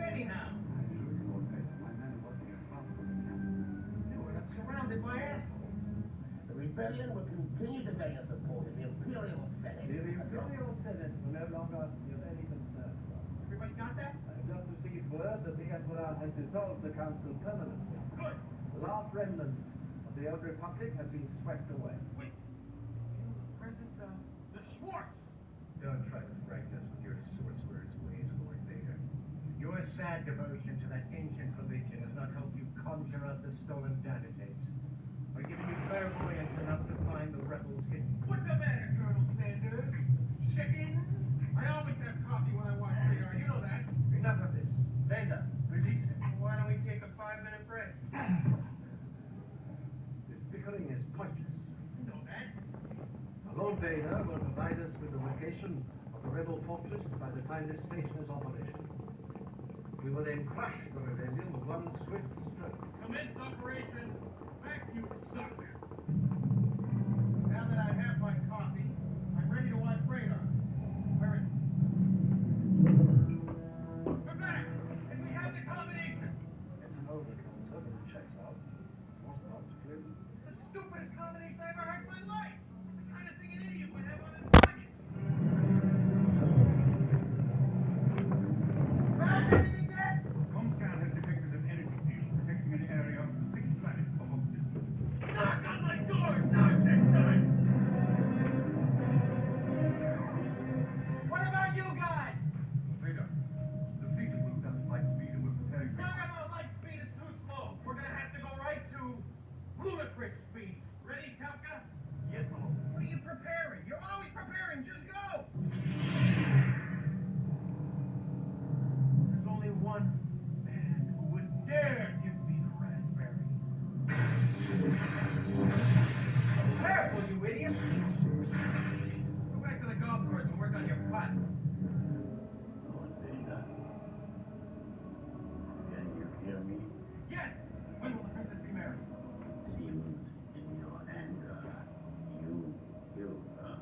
anyhow? My men are working as fast as they can. We're not surrounded by assholes. The rebellion will continue to gain the support of the Imperial Senate. The Imperial Senate will no longer be of any concern to us. Everybody got that? I have just received word that the Emperor has dissolved the Council permanently. Good. The last remnants of the old Republic have been swept away. Wait. The Schwartz! Don't try to frighten us with your sorcerer's ways, Lord Vader. Your sad devotion to that ancient religion has not helped you conjure up the stolen data tapes, or given you clairvoyance enough to find the rebels hidden. What's the matter, Colonel Sanders? Chicken? I always have coffee when I watch radar, you know that. Enough of this. Vader, release him. Why don't we take a 5-minute break? This bickering is pointless. You know that. Lord Vader will provide us with the location of the rebel fortress by the time this station is operational. We will then crush the rebellion with one swift stroke. Commence operation. Back, you suck. Now that I have my coffee, I'm ready to watch radar. Where is it? We're back! And we have the combination! It's an older concept, but it checks out. Most parts clear. It's the stupidest combination I ever heard in my life! It's the kind of thing an idiot would have on his target! Found anything yet? Comscan has detected an energy field protecting an area of the 6th planet of our system. Knock on my door! Knock next time! What about you guys? Vader, the fleet has moved up to light speed and we're preparing for... No, light speed is too slow. We're gonna have to go right to ludicrous speed. Ready, Kafka? Yes, my lord. What are you preparing? You're always preparing. Just go. There's only one man who would dare give me the raspberry. Careful, you idiot! Go back to the golf course and work on your putts. Lord Vader, can you hear me? Yes. When will the princess be married? It seems in your anger, you killed her.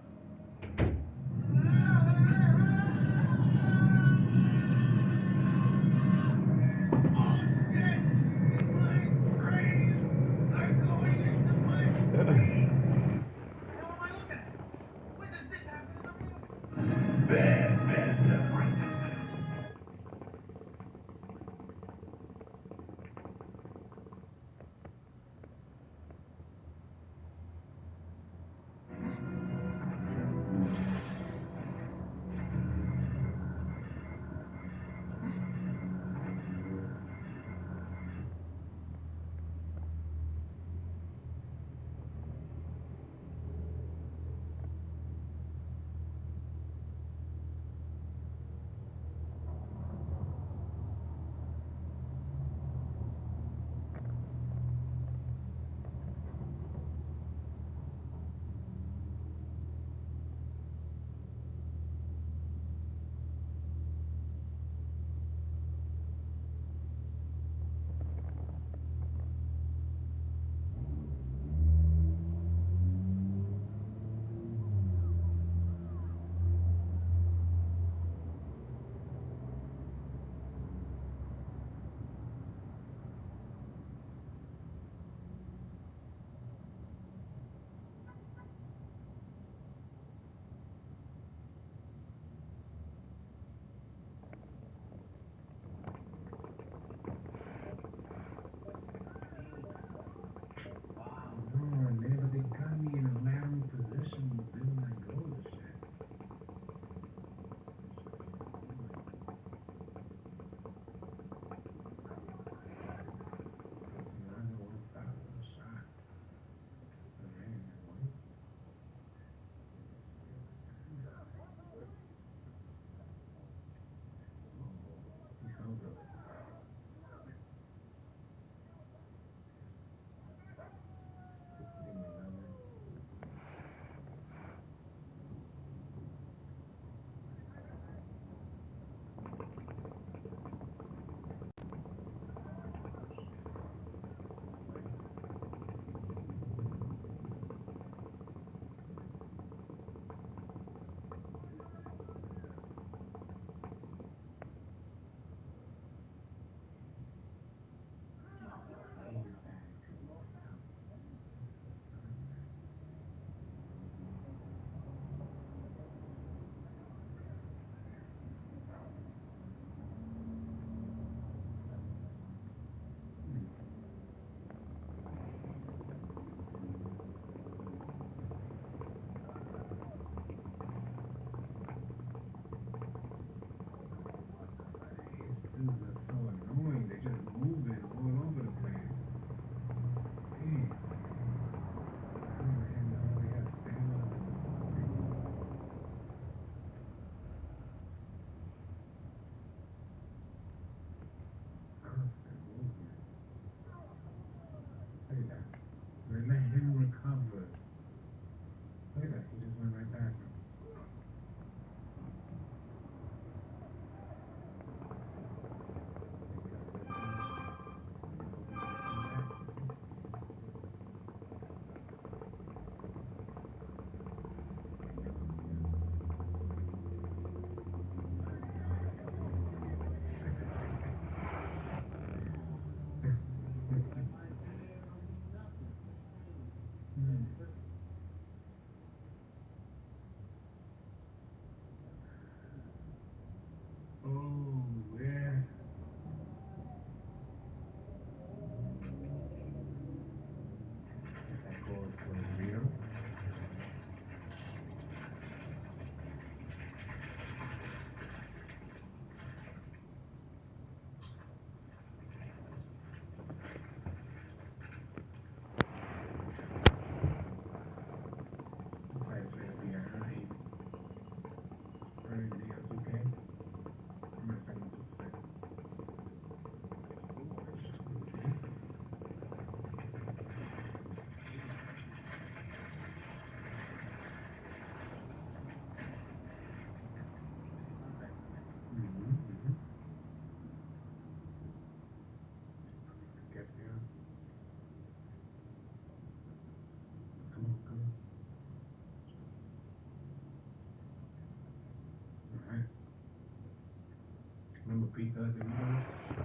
a pizza at Doritos.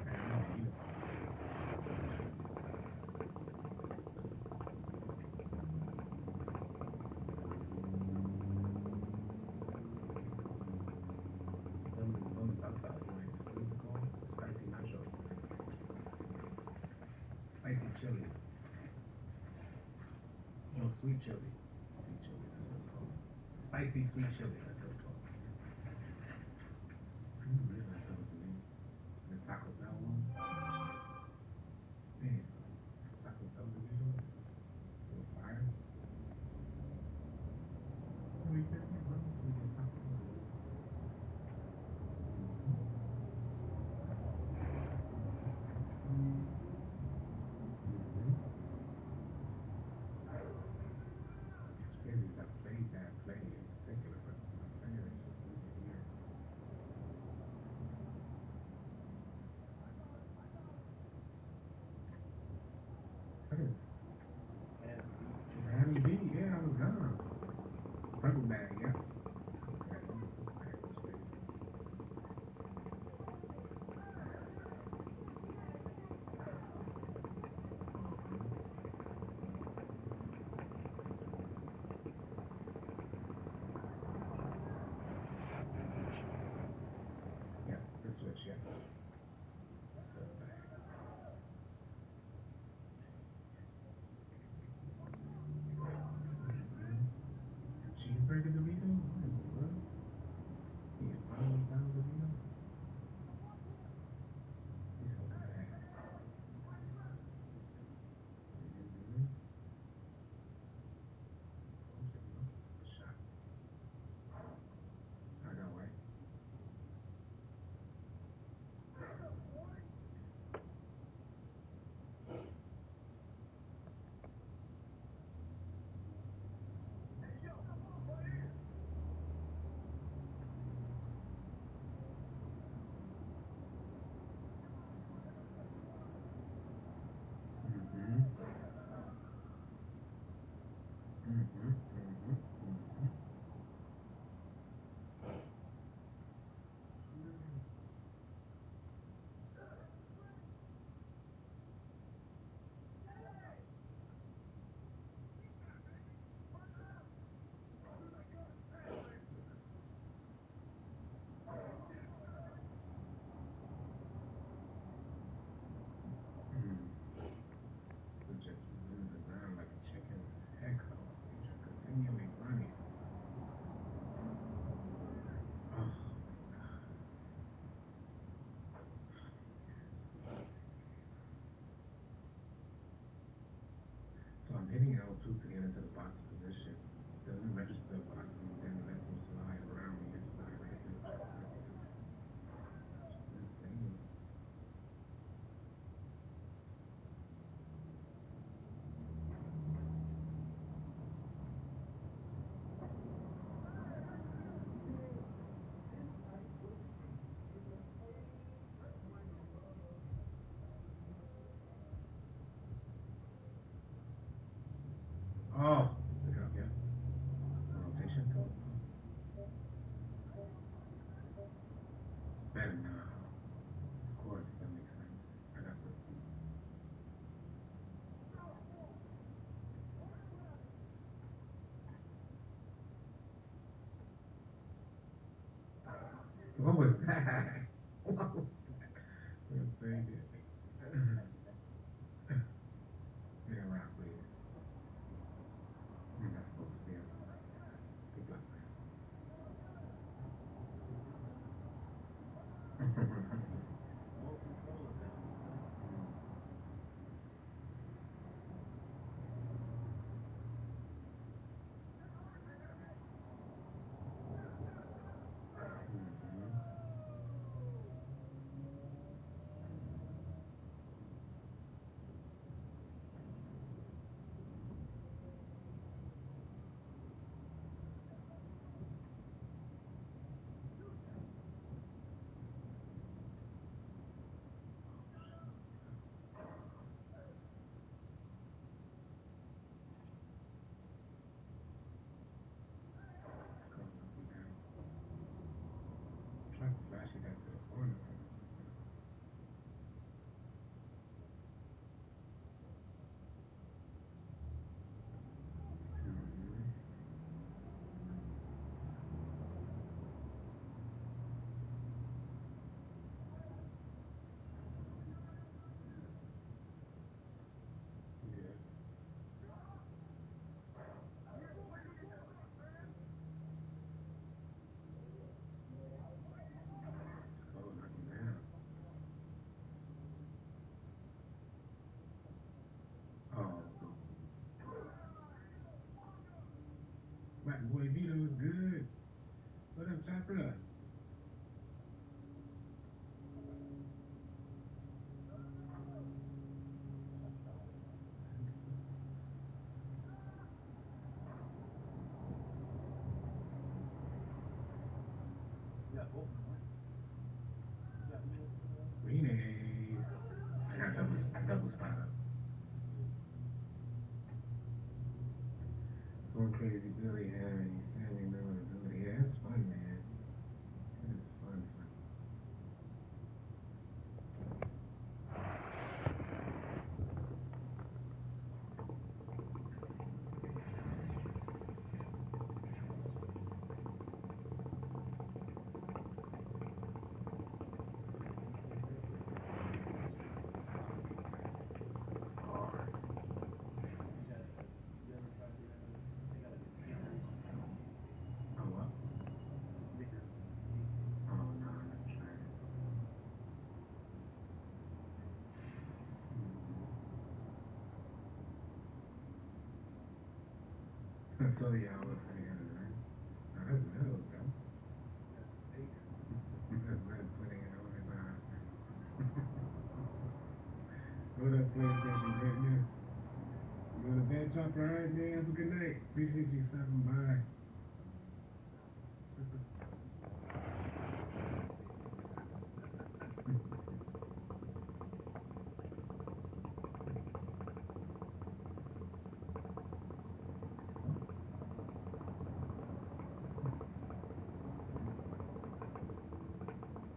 And I'm gonna eat it. Them salsa joints, what is it called? Spicy nacho. Spicy chili. No, sweet chili. Sweet chili, that's what it's called. Spicy sweet chili, that's what it's called. I didn't realize that was the name. The Taco Bell one. Man, Taco Bell Doritos. They were fire. What are you getting here, bro? We get Taco Bell Doritos. It's crazy because I played that play in particular, but my player is just moving here. Look at this. Miami Beat, yeah, I was gone. Purple bag, yeah. Yeah, purple bag was crazy. Yeah, good switch, yeah. So bag. Cheeseburger Doritos? What in the world? Yeah, $5 Doritos? These whole bag. Shot. I got white. Mm-hmm. Mm-hmm. Mm-hmm. Mm-hmm. It just moves around like a chicken's heck though. It's just continually running. Oh, so I'm hitting L2 to get into the box position. Doesn't register boxing, then it lets me slide around me and slide right through the box. It's insane. Oh, look up, yeah. Rotation tool. Better now. Of course, that makes sense. I got the. What was that? What was that? Let's take it. Yeah, rock, please. That's supposed to steal. Big blocks. More control of them. on Crazy Billy here. You saying we know the ability. Yeah, it's fun, man. It's fun. Oh, what? Oh, no, I never tried it. I told you I was here, right? Oh, that's middle, though. That's not putting it on his eye. What up, PlayStation Greatness? You go to bed, Chopper? All right, man. Have a good night. Appreciate you stopping by.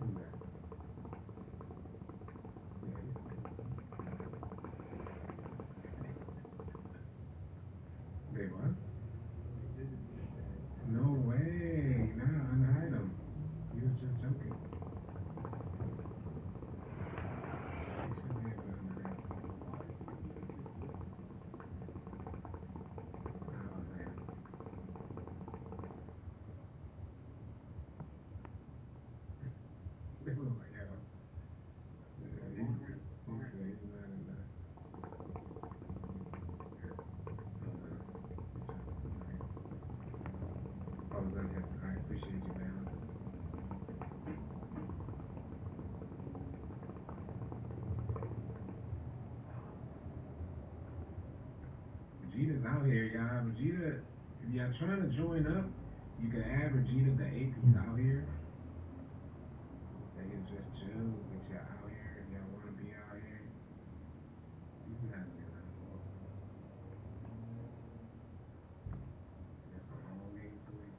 Who's that? Wait, what? No way. Nah, unhide him. He was just joking. He should be able to unhide him. Oh, man. It was like, yeah. Yeah, he's good. He's not in that. I was on him. I appreciate you, man. Vegeta's out here, y'all. Vegeta, if y'all trying to join up, you can add Vegeta the ape. He's out here. Say it's just chill, but y'all out here. If y'all want to be out here, you can have it. That's a long game to wait.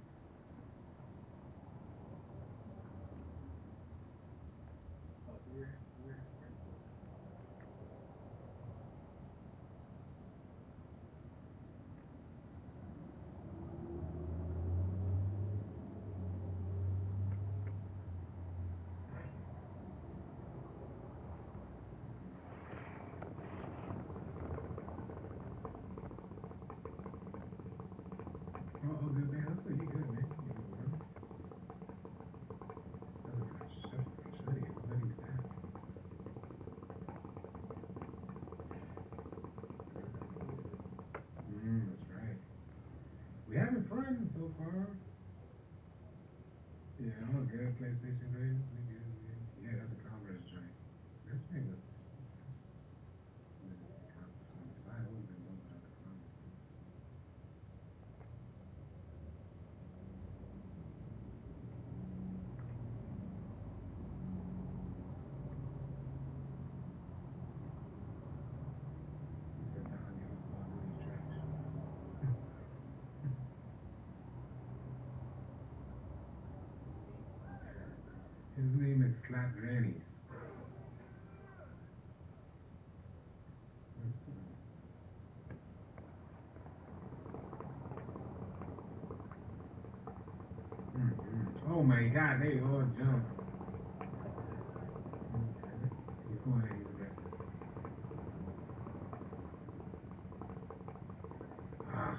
Oh, good man. I thought you good, man. You good, bro? That's a fresh hoodie. What hoodie's that? That's right. We having fun so far. Yeah, all good. PlayStation Greatness. We good, man. Yeah, that's a Converse joint. This thing is. Converse on the side. I wouldn't been know about the Converse. He said, nah, get off my hoodie trash. His name is Slap Grannies. Oh my God, they all jump. Okay. He's going in, he's aggressive. Ah.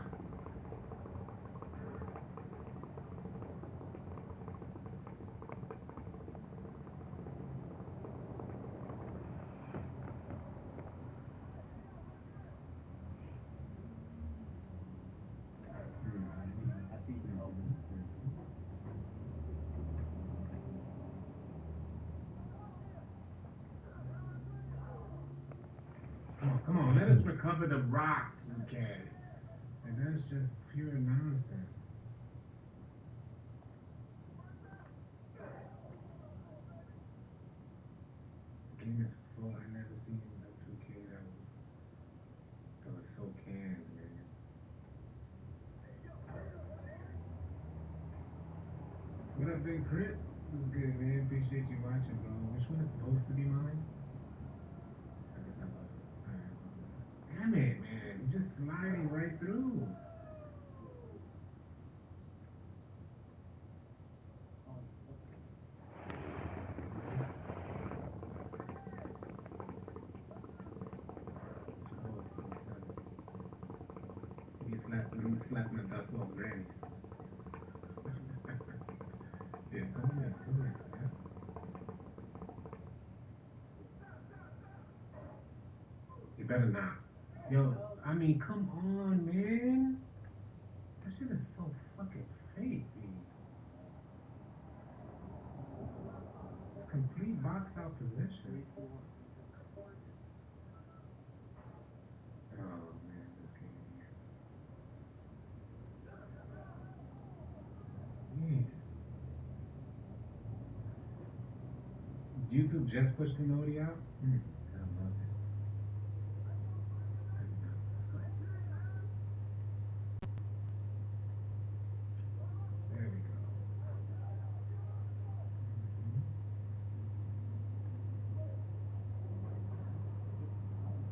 Come on, let us recover the rocks, okay? And that's just pure nonsense. The game is full. I never seen a 2K that was so canned, man. up, Big Crit? What's good, man? Appreciate you watching, bro. Which one is supposed to be mine? I guess I love it. Alright. Damn it, man. He's just sliding right through. Slapping the dust off grannies. Yeah, come here, yeah. You better not. Yo, I mean, come on, man. That shit is so fucking fake, man. It's a complete box out position. Oh, man, this game here. Yeah. YouTube just pushed the Nodi out? I love it. There we go.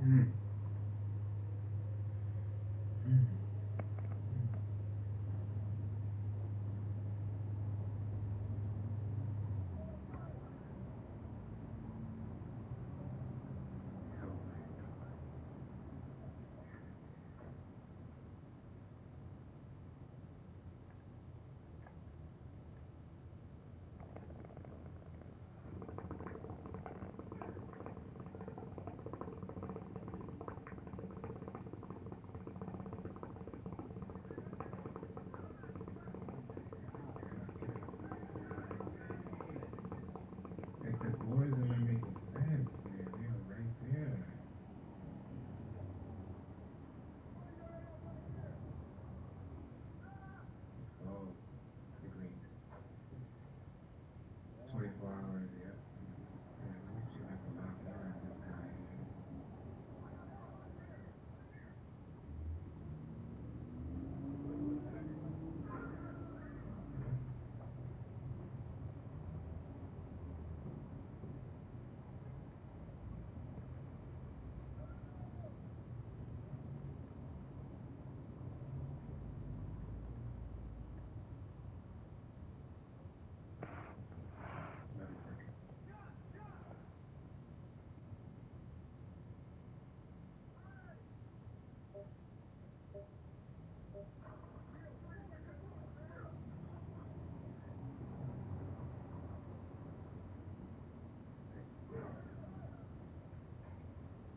Mm. Mm. So like the boards are not making sense, man. They are right there. Let's go. The greens. 24 hours, yep. Yeah, let me see if I can lock in on this guy here.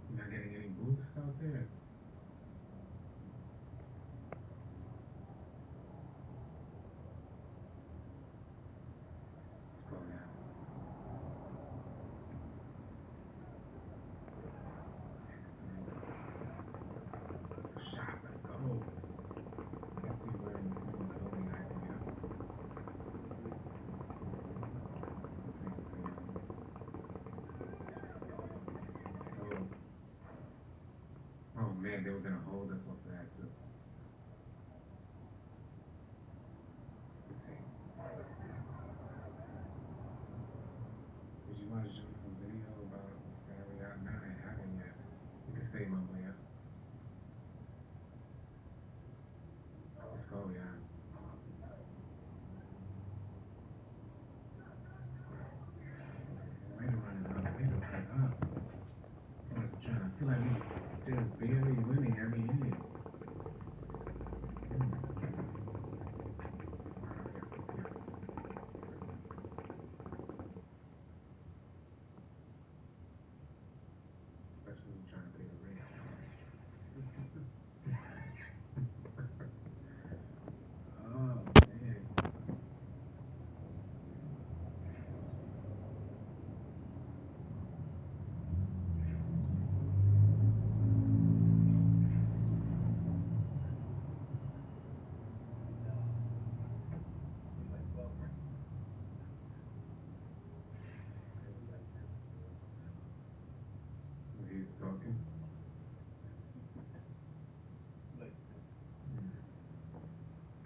You're not getting any boost out there? Let's go now. Shot, let's go. Definitely wearing the building idea. So, oh man, they were gonna hold us off of that too. Let's see. Did you watch Juno's video about Sally? No, I haven't yet. You can stay, my boy. Yeah. Let's go, yeah. Way to run it up. Way to run it up. I feel like we just barely winning every inning. Especially when you're trying to pay the rent. Oh, man. He's talking.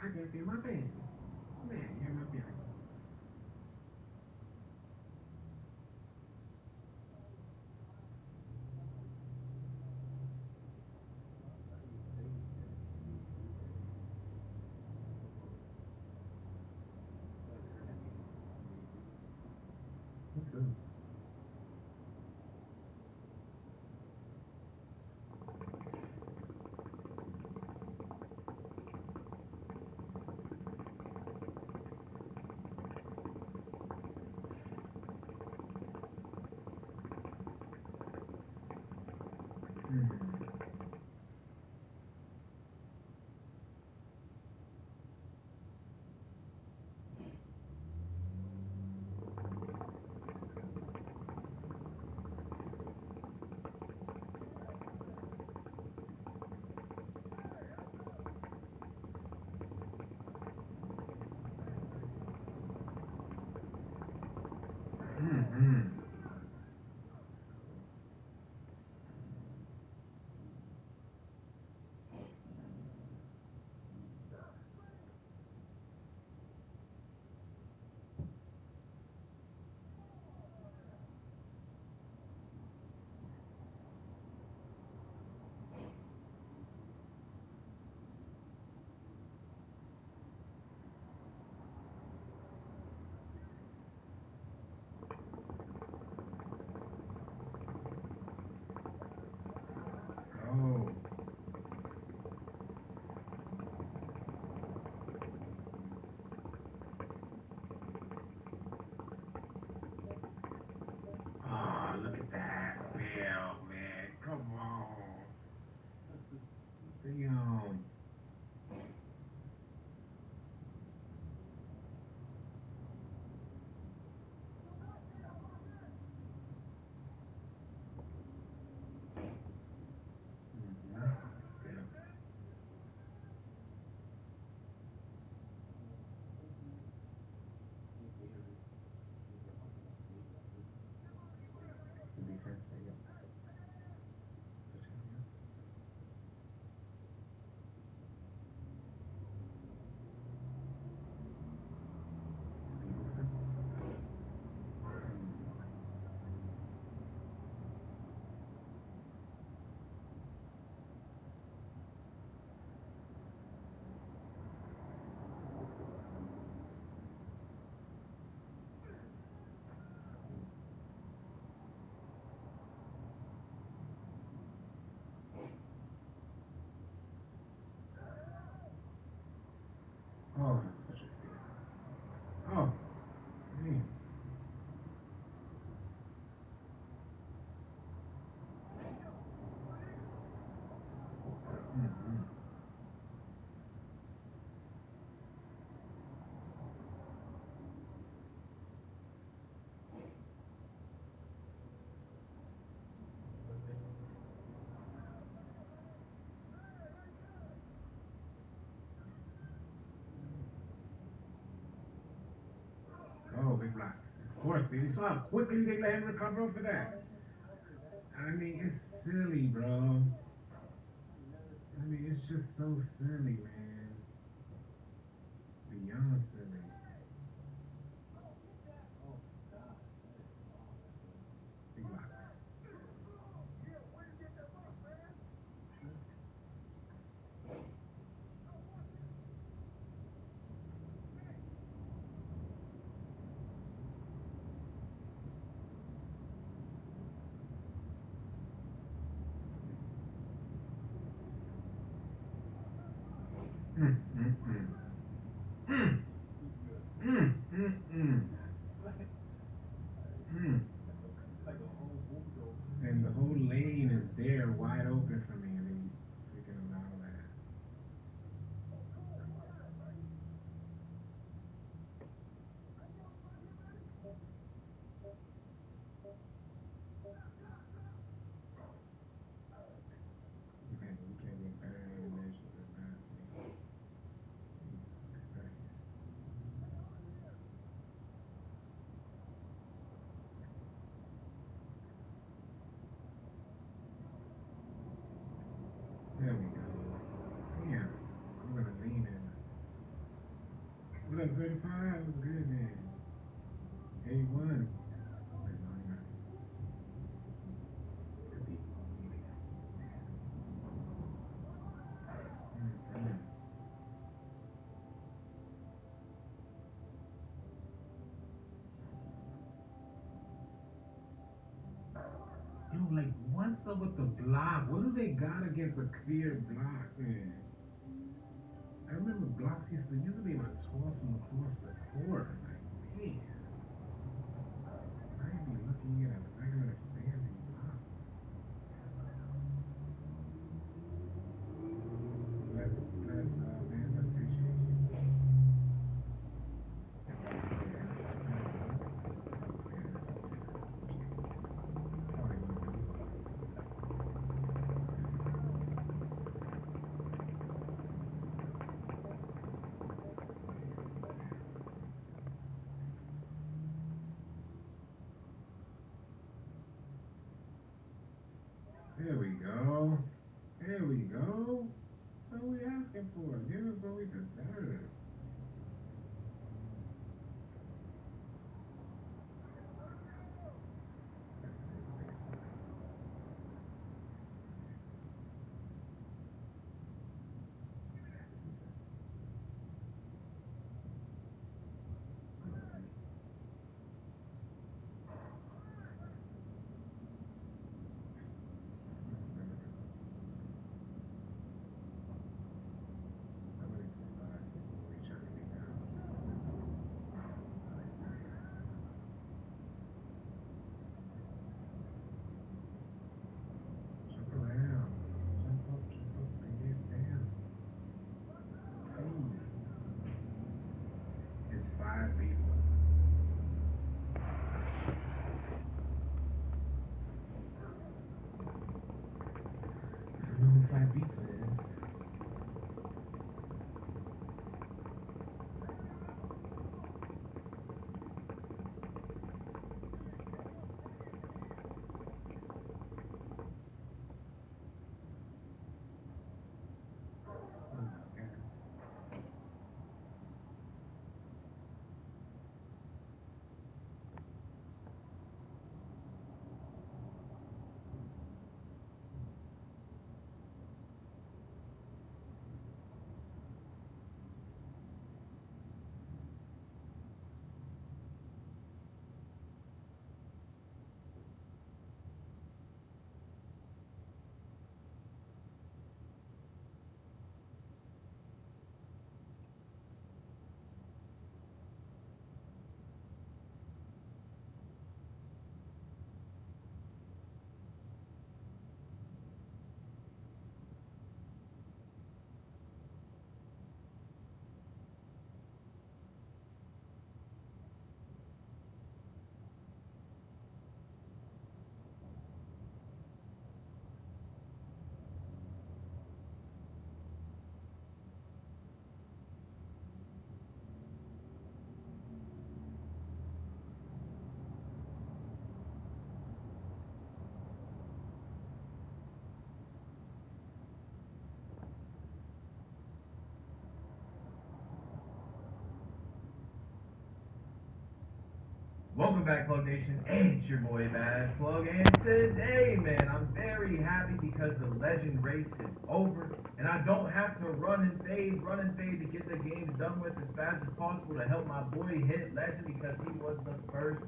I can't feel my pants. Man, you're my pants. too. Oh. Oh, look at that. Well, man, come on. Damn. Defense, there you go. Oh, that was such a steal. Oh, man. Mm-hmm. Oh, big blocks. Of course, baby. You saw how quickly they let him recover over that. I mean, it's silly, bro. I mean, it's just so silly, man. Beyond silly. Big blocks. Mm, mm, mm. Mm, mm, mm, mm. Mm. And the whole lane is there wide open for me, and they freaking allow that. Man, you can't get better animations than that. Man. Jesus Christ. Yo, like, what's up with the block? What do they got against a clear block, man? I remember blocks used to be able to toss them across the court. Like, man, I be looking at a regular standing block. Man, I appreciate you. There we go. There we go. That's what we asking for. Give us what we deserve. Welcome back, Plug Nation. It's your boy Bad Plug, and today, man, I'm very happy because the Legend race is over, and I don't have to run and fade to get the games done with as fast as possible to help my boy hit Legend because he was the first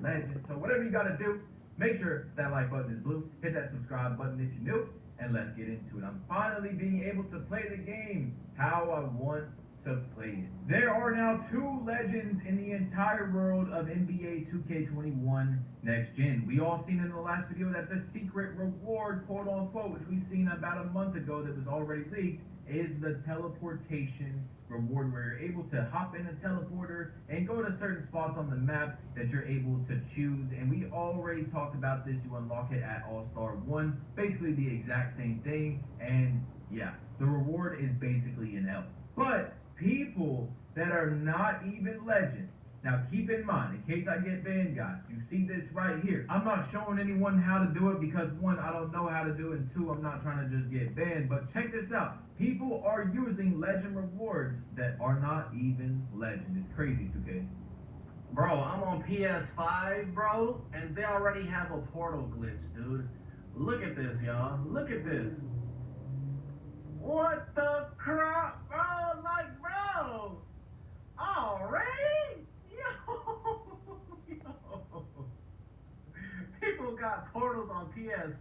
Legend. So whatever you gotta do, make sure that like button is blue, hit that subscribe button if you're new, and let's get into it. I'm finally being able to play the game how I want to play it. There are now 2 legends in the entire world of NBA 2K21 Next Gen. We all seen in the last video that the secret reward, quote unquote, which we seen about a month ago that was already leaked, is the teleportation reward where you're able to hop in a teleporter and go to certain spots on the map that you're able to choose. And we already talked about this. You unlock it at All-Star 1, basically the exact same thing. And yeah, the reward is basically an L. But people that are not even legends. Now keep in mind, in case I get banned, guys, you see this right here. I'm not showing anyone how to do it because 1, I don't know how to do it, and 2, I'm not trying to just get banned. But check this out. People are using legend rewards that are not even legend. It's crazy, 2K. Bro, I'm on PS5, bro, and they already have a portal glitch, dude. Look at this, y'all. Look at this. What the crap, bro? Like, bro. Already? Yo. People got portals on PS5?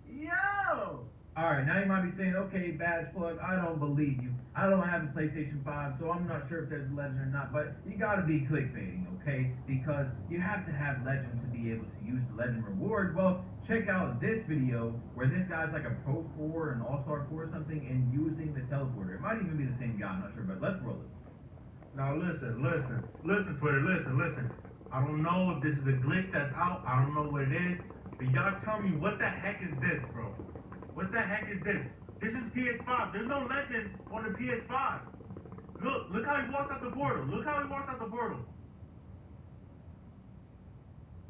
Yo! Alright, now you might be saying, okay, Badge Plug, I don't believe you. I don't have a PlayStation 5, so I'm not sure if there's legend or not, but you gotta be clickbaiting, okay? Because you have to have legend to be able to use the legend reward. Well, check out this video where this guy's like a Pro 4, an All-Star 4 or something, and using the teleporter. It might even be the same guy, I'm not sure, but let's roll it. Now listen, Twitter, listen. I don't know if this is a glitch that's out. I don't know what it is. But y'all tell me, what the heck is this, bro? What the heck is this? This is PS5. There's no legend on the PS5. Look how he walks out the portal.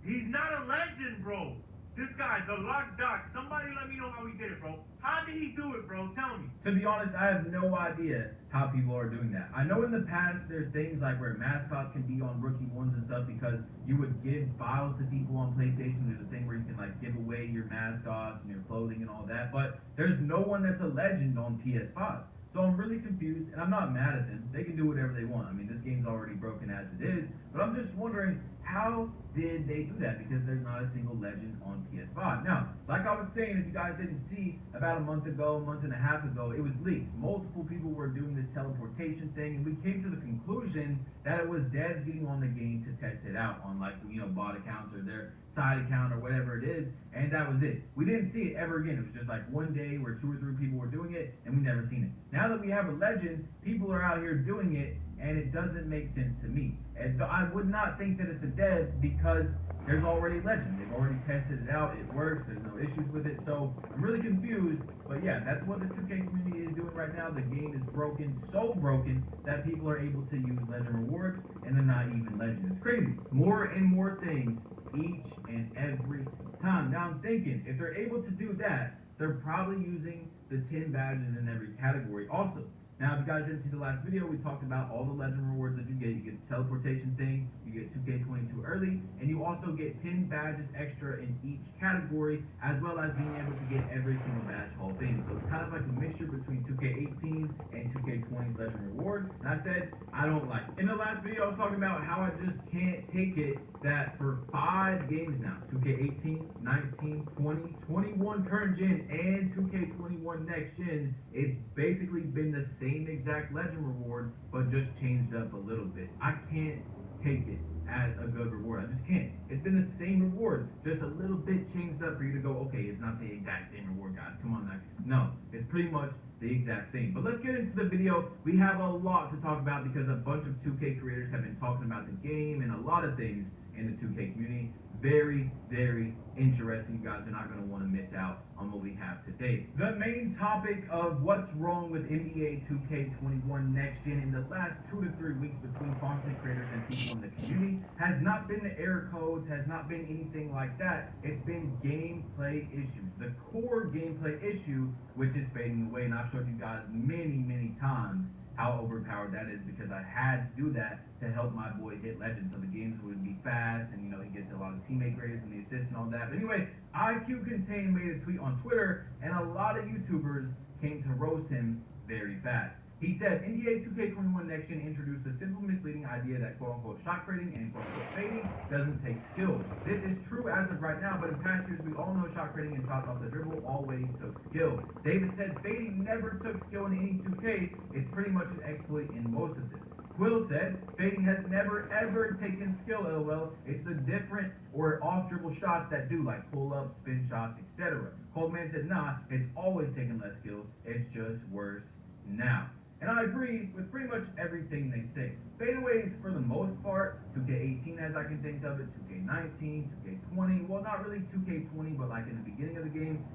He's not a legend, bro. This guy, the Lock Doc, somebody let me know how he did it, bro. How did he do it, bro? Tell me. To be honest, I have no idea how people are doing that. I know in the past there's things like where mascots can be on rookie ones and stuff because you would give files to people on PlayStation. There's a thing where you can like give away your mascots and your clothing and all that, but there's no one that's a legend on PS5. So I'm really confused, and I'm not mad at them. They can do whatever they want. I mean, this game's already broken as it is, but I'm just wondering, how did they do that? Because there's not a single legend on PS5. Now, like I was saying, if you guys didn't see, about a month and a half ago, it was leaked. Multiple people were doing this teleportation thing, and we came to the conclusion that it was devs getting on the game to test it out on, like, bot accounts or their side account or whatever it is, and that was it. We didn't see it ever again. It was just like one day where 2 or 3 people were doing it, and we never seen it. Now that we have a legend, people are out here doing it, and it doesn't make sense to me. And I would not think that it's a dev because there's already legend. They've already tested it out. It works. There's no issues with it. So I'm really confused. But yeah, that's what the 2K community is doing right now. The game is broken, so broken that people are able to use legend rewards, and they're not even legend. It's crazy. More and more things each and every time. Now I'm thinking, if they're able to do that, they're probably using the 10 badges in every category also. Now, if you guys didn't see the last video, we talked about all the legend rewards that you get. You get the teleportation thing, you get 2K22 early, and you also get 10 badges extra in each category, as well as being able to get every single badge Hall of Fame. So it's kind of like a mixture between 2K18 and 2K20's legend reward. And I said, I don't like it. In the last video, I was talking about how I just can't take it that for 5 games now, 2K18, 19, 20, 21 current gen, and 2K21 next gen, it's basically been the same exact legend reward, but just changed up a little bit. I can't take it as a good reward. I just can't. It's been the same reward, just a little bit changed up for you to go, okay, it's not the exact same reward, guys. Come on now. No, it's pretty much the exact same. But let's get into the video. We have a lot to talk about because a bunch of 2K creators have been talking about the game and a lot of things in the 2K community. Very, very interesting. You guys are not going to want to miss out on what we have today. The main topic of what's wrong with NBA 2K21 Next Gen in the last 2 to 3 weeks between content creators and people in the community has not been the error codes, has not been anything like that. It's been gameplay issues. The core gameplay issue, which is fading away, and I've showed you guys many, many times how overpowered that is because I had to do that to help my boy hit legend so the games would be fast and he gets a lot of teammate grades and the assists and all that. But anyway, IQ Contain made a tweet on Twitter and a lot of YouTubers came to roast him very fast. He said, NBA 2K21 Next Gen introduced a simple misleading idea that quote-unquote shot creating and quote-unquote fading doesn't take skill. This is true as of right now, but in past years we all know shot creating and shots off the dribble always took skill. Davis said fading never took skill in any 2K. It's pretty much an exploit in most of them. Quill said, fading has never ever taken skill, LOL. It's the different or off dribble shots that do, like pull-ups, spin shots, etc. Coldman said, nah, it's always taken less skill. It's just worse now. And I agree with pretty much everything they say. Fadeaways, for the most part, 2K18 as I can think of it, 2K19, 2K20, well not really 2K20, but like in the beginning of the game,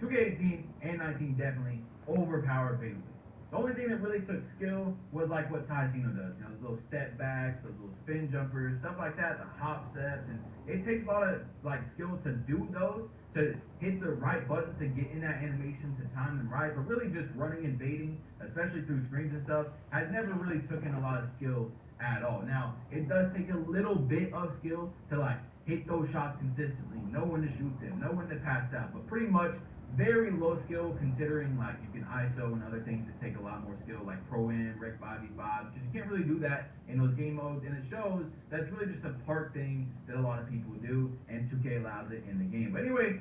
2K18 and 19 definitely overpowered fadeaways. The only thing that really took skill was like what Tyzino does, those little step backs, those little spin jumpers, stuff like that, the hop steps, and it takes a lot of like skill to do those, to hit the right buttons to get in that animation to time them right, but really just running and baiting, especially through screens and stuff, has never really taken a lot of skill at all. Now, it does take a little bit of skill to like hit those shots consistently, know when to shoot them, know when to pass out, but pretty much very low skill considering like you can ISO and other things that take a lot more skill like Pro-Am, Rec 5v5, because you can't really do that in those game modes, and it shows that's really just a part thing that a lot of people do, and 2K allows it in the game. But anyway,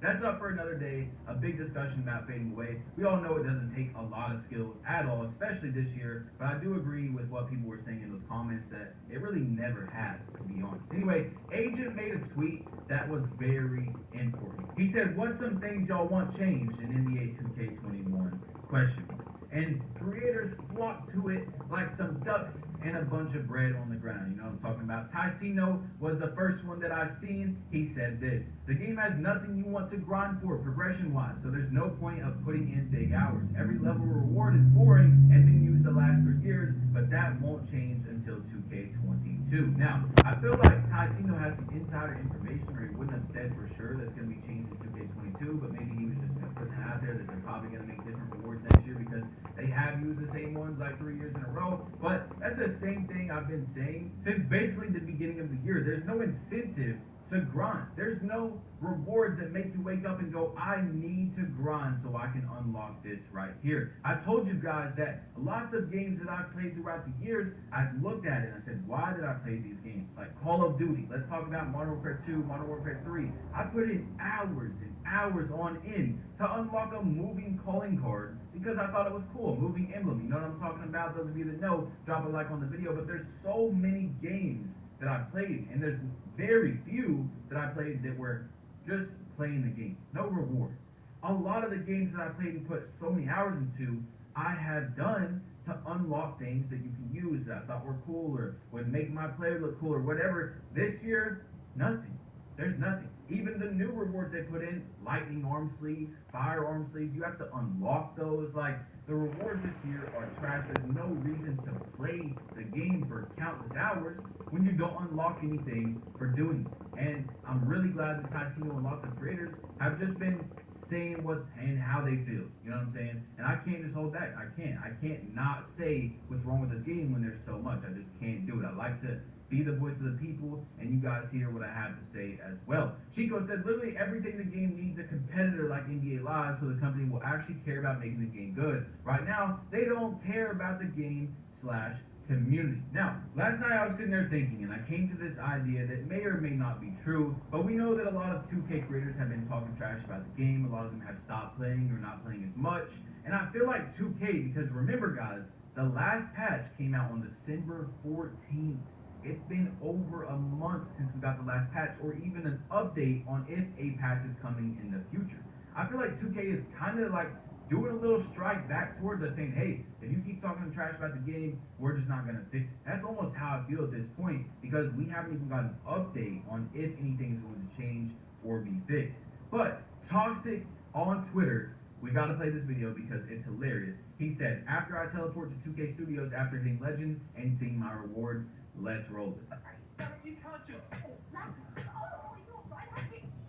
that's up for another day, a big discussion about fading away. We all know it doesn't take a lot of skill at all, especially this year, but I do agree with what people were saying in those comments that it really never has, to be honest. Anyway, Agent made a tweet that was very important. He said, "What's some things y'all want changed in NBA 2K21? Question." And creators flocked to it like some ducks and a bunch of bread on the ground. You know what I'm talking about? Ticino was the first one that I've seen. He said this: "The game has nothing you want to grind for progression-wise, so there's no point of putting in big hours. Every level reward is boring and been used to last for years, but that won't change until 2K22. Now, I feel like Ticino has some insider information, or he wouldn't have said for sure that's going to be changed in 2K22, but maybe he was just putting it out there that they're probably going to make different rewards next year because they have used the same ones like 3 years in a row. But that's the same thing I've been saying since basically the beginning of the year. There's no incentive to grind. There's no rewards that make you wake up and go, I need to grind so I can unlock this right here. I told you guys that lots of games that I've played throughout the years, I've looked at it and I said, why did I play these games? Like Call of Duty. Let's talk about Modern Warfare 2, Modern Warfare 3. I put in hours and hours on end to unlock a moving calling card because I thought it was cool. Moving emblem. You know what I'm talking about? Those of you that know, drop a like on the video. But there's so many games that I've played, and there's very few that I played that were just playing the game. No reward. A lot of the games that I played and put so many hours into, I have done to unlock things that you can use that I thought were cool or would make my player look cool or whatever. This year, nothing. There's nothing. Even the new rewards they put in, lightning arm sleeves, fire arm sleeves, you have to unlock those. Like, the rewards this year are trash. There's no reason to play the game for countless hours when you don't unlock anything for doing it. And I'm really glad that Ticino and lots of creators have just been saying what and how they feel. You know what I'm saying? And I can't just hold back. I can't not say what's wrong with this game when there's so much. I just can't do it. I like to be the voice of the people, and you guys hear what I have to say as well. Chico said, literally everything the game needs a competitor like NBA Live so the company will actually care about making the game good. Right now, they don't care about the game/community. Now, last night I was sitting there thinking, and I came to this idea that may or may not be true, but we know that a lot of 2K creators have been talking trash about the game. A lot of them have stopped playing or not playing as much. And I feel like 2K, because remember guys, the last patch came out on December 14th. It's been over a month since we got the last patch, or even an update on if a patch is coming in the future. I feel like 2K is kind of like doing a little strike back towards us, saying, hey, if you keep talking trash about the game, we're just not going to fix it. That's almost how I feel at this point, because we haven't even got an update on if anything is going to change or be fixed. But Toxic on Twitter, we got to play this video because it's hilarious. He said, after I teleport to 2K Studios after hitting Legend and seeing my rewards, let's roll it.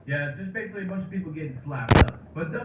Yeah, it's just basically a bunch of people getting slapped up. But the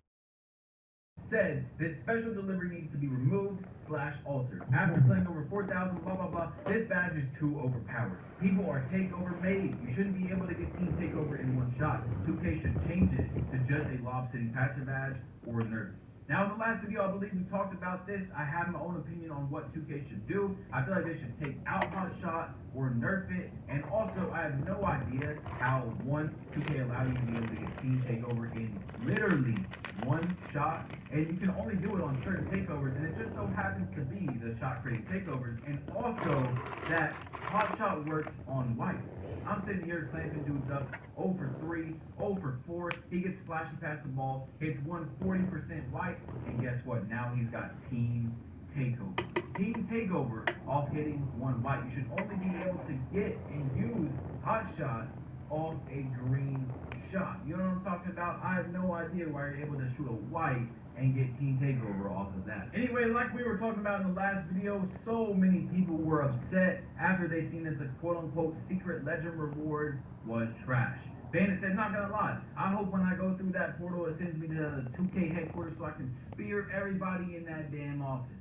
said that special delivery needs to be removed/altered. After playing over 4,000 blah blah blah, this badge is too overpowered. People are takeover made. You shouldn't be able to get team takeover in one shot. 2K should change it to just a Lob City Patcher badge or nerf it. Now, in the last video, I believe we talked about this. I have my own opinion on what 2K should do. I feel like they should take out Hot Shot or nerf it. And also, I have no idea how 2K allow you to be able to get team takeover in literally one shot. And you can only do it on certain takeovers. And it just so happens to be the shot creating takeovers. And also that Hot Shot works on whites. I'm sitting here clamping dudes up 0 for 3, 0 for 4. He gets flashy past the ball, hits 140% white, and guess what? Now he's got team takeover. Team takeover off hitting one white. You should only be able to get and use Hot Shot off a green shot. You know what I'm talking about? I have no idea why you're able to shoot a white and get team takeover off of that. Anyway, like we were talking about in the last video, so many people were upset after they seen that the quote-unquote secret legend reward was trash. Bandit said, not gonna lie, I hope when I go through that portal it sends me to the 2K headquarters so I can spear everybody in that damn office.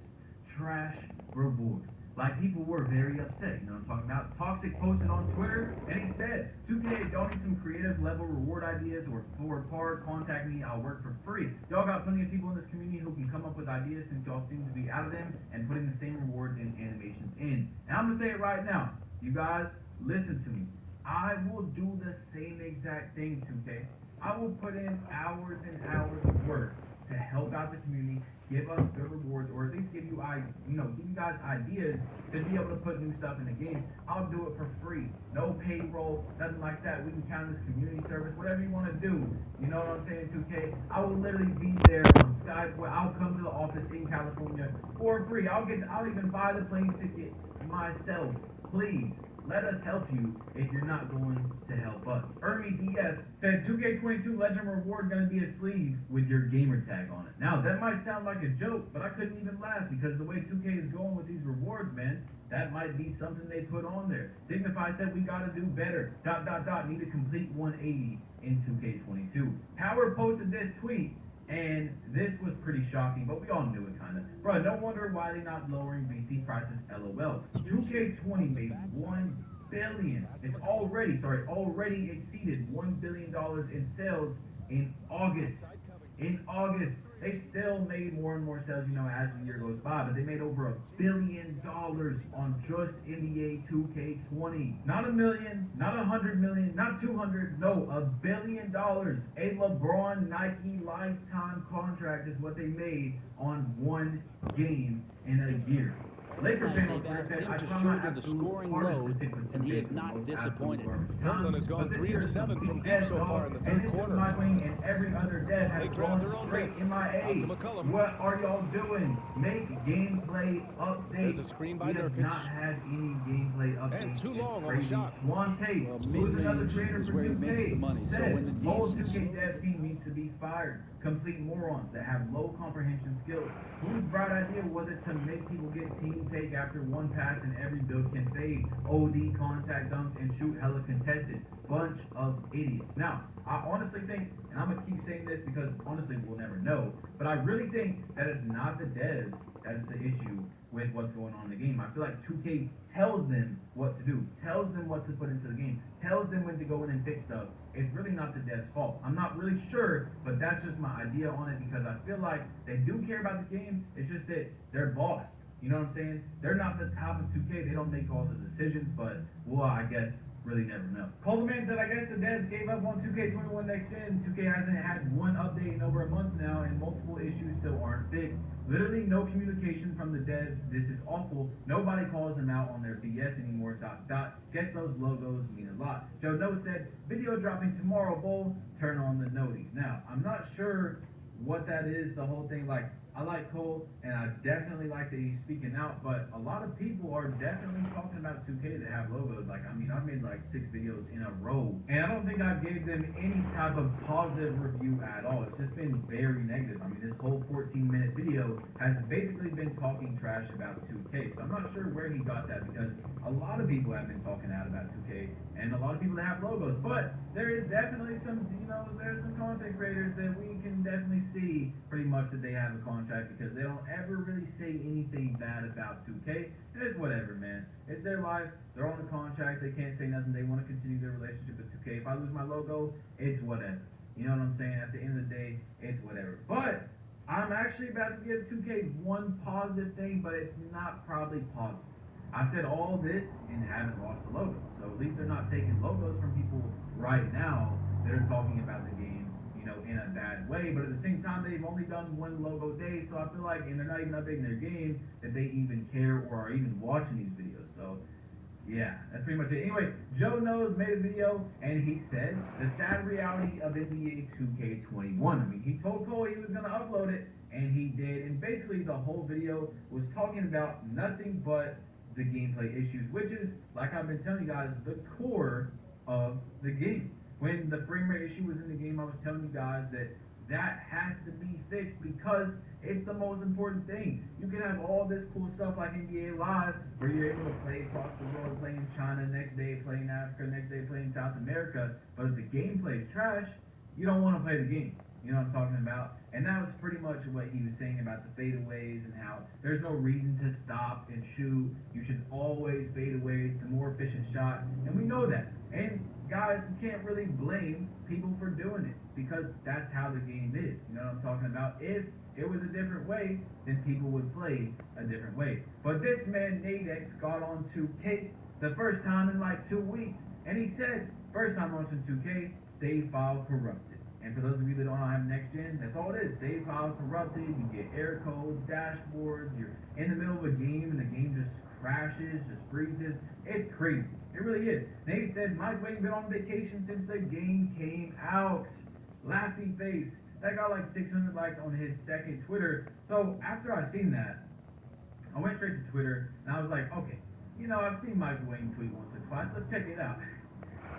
Trash reward. like people were very upset. You know what I'm talking about? Toxic posted on Twitter, and he said, 2K, y'all need some creative level reward ideas or for par, contact me, I'll work for free. Y'all got plenty of people in this community who can come up with ideas since y'all seem to be out of them and putting the same rewards and animations in. And I'm gonna say it right now, you guys, listen to me. I will do the same exact thing, 2K. I will put in hours and hours of work to help out the community, give us good rewards, or at least give you guys ideas to be able to put new stuff in the game. I'll do it for free. No payroll, nothing like that. We can count as community service, whatever you want to do. You know what I'm saying, 2K? I will literally be there on Skype. I'll come to the office in California for free. I'll even buy the plane ticket myself. Please. Let us help you if you're not going to help us. Ermi DF said 2K22 Legend Reward gonna be a sleeve with your gamer tag on it. Now that might sound like a joke, but I couldn't even laugh because the way 2K is going with these rewards, man, that might be something they put on there. Dignify said we gotta do better. ... Need to complete 180 in 2K22. Power posted this tweet. And this was pretty shocking, but we all knew it kind of. Bro, no wonder why they're not lowering VC prices, LOL. 2K20 made $1 billion. It's already exceeded $1 billion in sales in August. In August, they still made more and more sales, as the year goes by, but they made over $1 billion on just NBA 2K20. Not a million, not 100 million, not 200, no, $1 billion. A LeBron Nike lifetime contract is what they made on one game in a year. Laker fan on Twitter said, I try my absolute hardest to stick with 2K, and he is not disappointed. Portland has gone 3 of 7 from deep so far in the third quarter. And every other dev has gone straight MIA. What are y'all doing? Make gameplay updates. We have not had any gameplay updates. And too long on the shot. Swante, who's another creator for 2K, said, whole 2K dev team needs to be fired. Complete morons that have low comprehension skills. Whose bright idea was it to make people get team take after one pass and every build can fade, OD, contact dunks, and shoot hella contested? Bunch of idiots. Now, I honestly think, and I'm going to keep saying this because honestly we'll never know, but I really think that it's not the devs that is the issue with what's going on in the game. I feel like 2K tells them what to do, tells them what to put into the game, tells them when to go in and fix stuff. It's really not the devs' fault. I'm not really sure, but that's just my idea on it because I feel like they do care about the game. It's just that they're boss. You know what I'm saying? They're not the top of 2K. They don't make all the decisions, but we'll, I guess, really never know. Coleman said, I guess the devs gave up on 2K21 next gen. 2K hasn't had one update in over a month now, and multiple issues still aren't fixed. Literally no communication from the devs. This is awful. Nobody calls them out on their BS anymore. ... Guess those logos mean a lot. Joe No said, video dropping tomorrow, Bull. Turn on the noties. Now, I'm not sure what that is, the whole thing. Like, I like Cole, and I definitely like that he's speaking out, but a lot of people are definitely talking about 2K that have logos. Like, I mean, I've made like 6 videos in a row, and I don't think I gave them any type of positive review at all. It's just been very negative. I mean, this whole 14-minute video has basically been talking trash about 2K, so I'm not sure where he got that because a lot of people have been talking out about 2K, and a lot of people that have logos, but there is definitely some, there's some content creators that we can definitely see pretty much that they have a contract because they don't ever really say anything bad about 2K. And it's whatever, man. It's their life. They're on a contract. They can't say nothing. They want to continue their relationship with 2K. If I lose my logo, it's whatever. You know what I'm saying? At the end of the day, it's whatever. But I'm actually about to give 2K one positive thing, but it's not probably positive. I said all this and haven't lost a logo. So at least they're not taking logos from people right now that are talking about the game, in a bad way. But at the same time, they've only done one logo day, so I feel like, and they're not even updating their game, that they even care or are even watching these videos. So yeah, that's pretty much it. Anyway, Joe Knows made a video, and he said the sad reality of NBA 2K21. I mean, he told Cole he was going to upload it, and he did. And basically, the whole video was talking about nothing but the gameplay issues, which is, like I've been telling you guys, the core of the game. When the frame rate issue was in the game, I was telling you guys that has to be fixed because it's the most important thing. You can have all this cool stuff like NBA Live, where you're able to play across the world, play in China, next day play in Africa, next day play in South America, but if the gameplay is trash, you don't want to play the game. You know what I'm talking about? And that was pretty much what he was saying about the fadeaways and how there's no reason to stop and shoot. You should always fade away. It's a more efficient shot. And we know that. And guys, you can't really blame people for doing it because that's how the game is. You know what I'm talking about? If it was a different way, then people would play a different way. But this man, Nadex, got on 2K the first time in like 2 weeks. And he said, first time launching 2K, save file corrupted. And for those of you that don't have next gen, that's all it is. Save file corrupted, you get error codes, dashboards, you're in the middle of a game and the game just crashes, just freezes. It's crazy. It really is. Nate said, Mike Wang been on vacation since the game came out. Laughy face. That got like 600 likes on his second Twitter. So after I seen that, I went straight to Twitter and I was like, okay, you know, I've seen Mike Wang tweet once or twice. Let's check it out.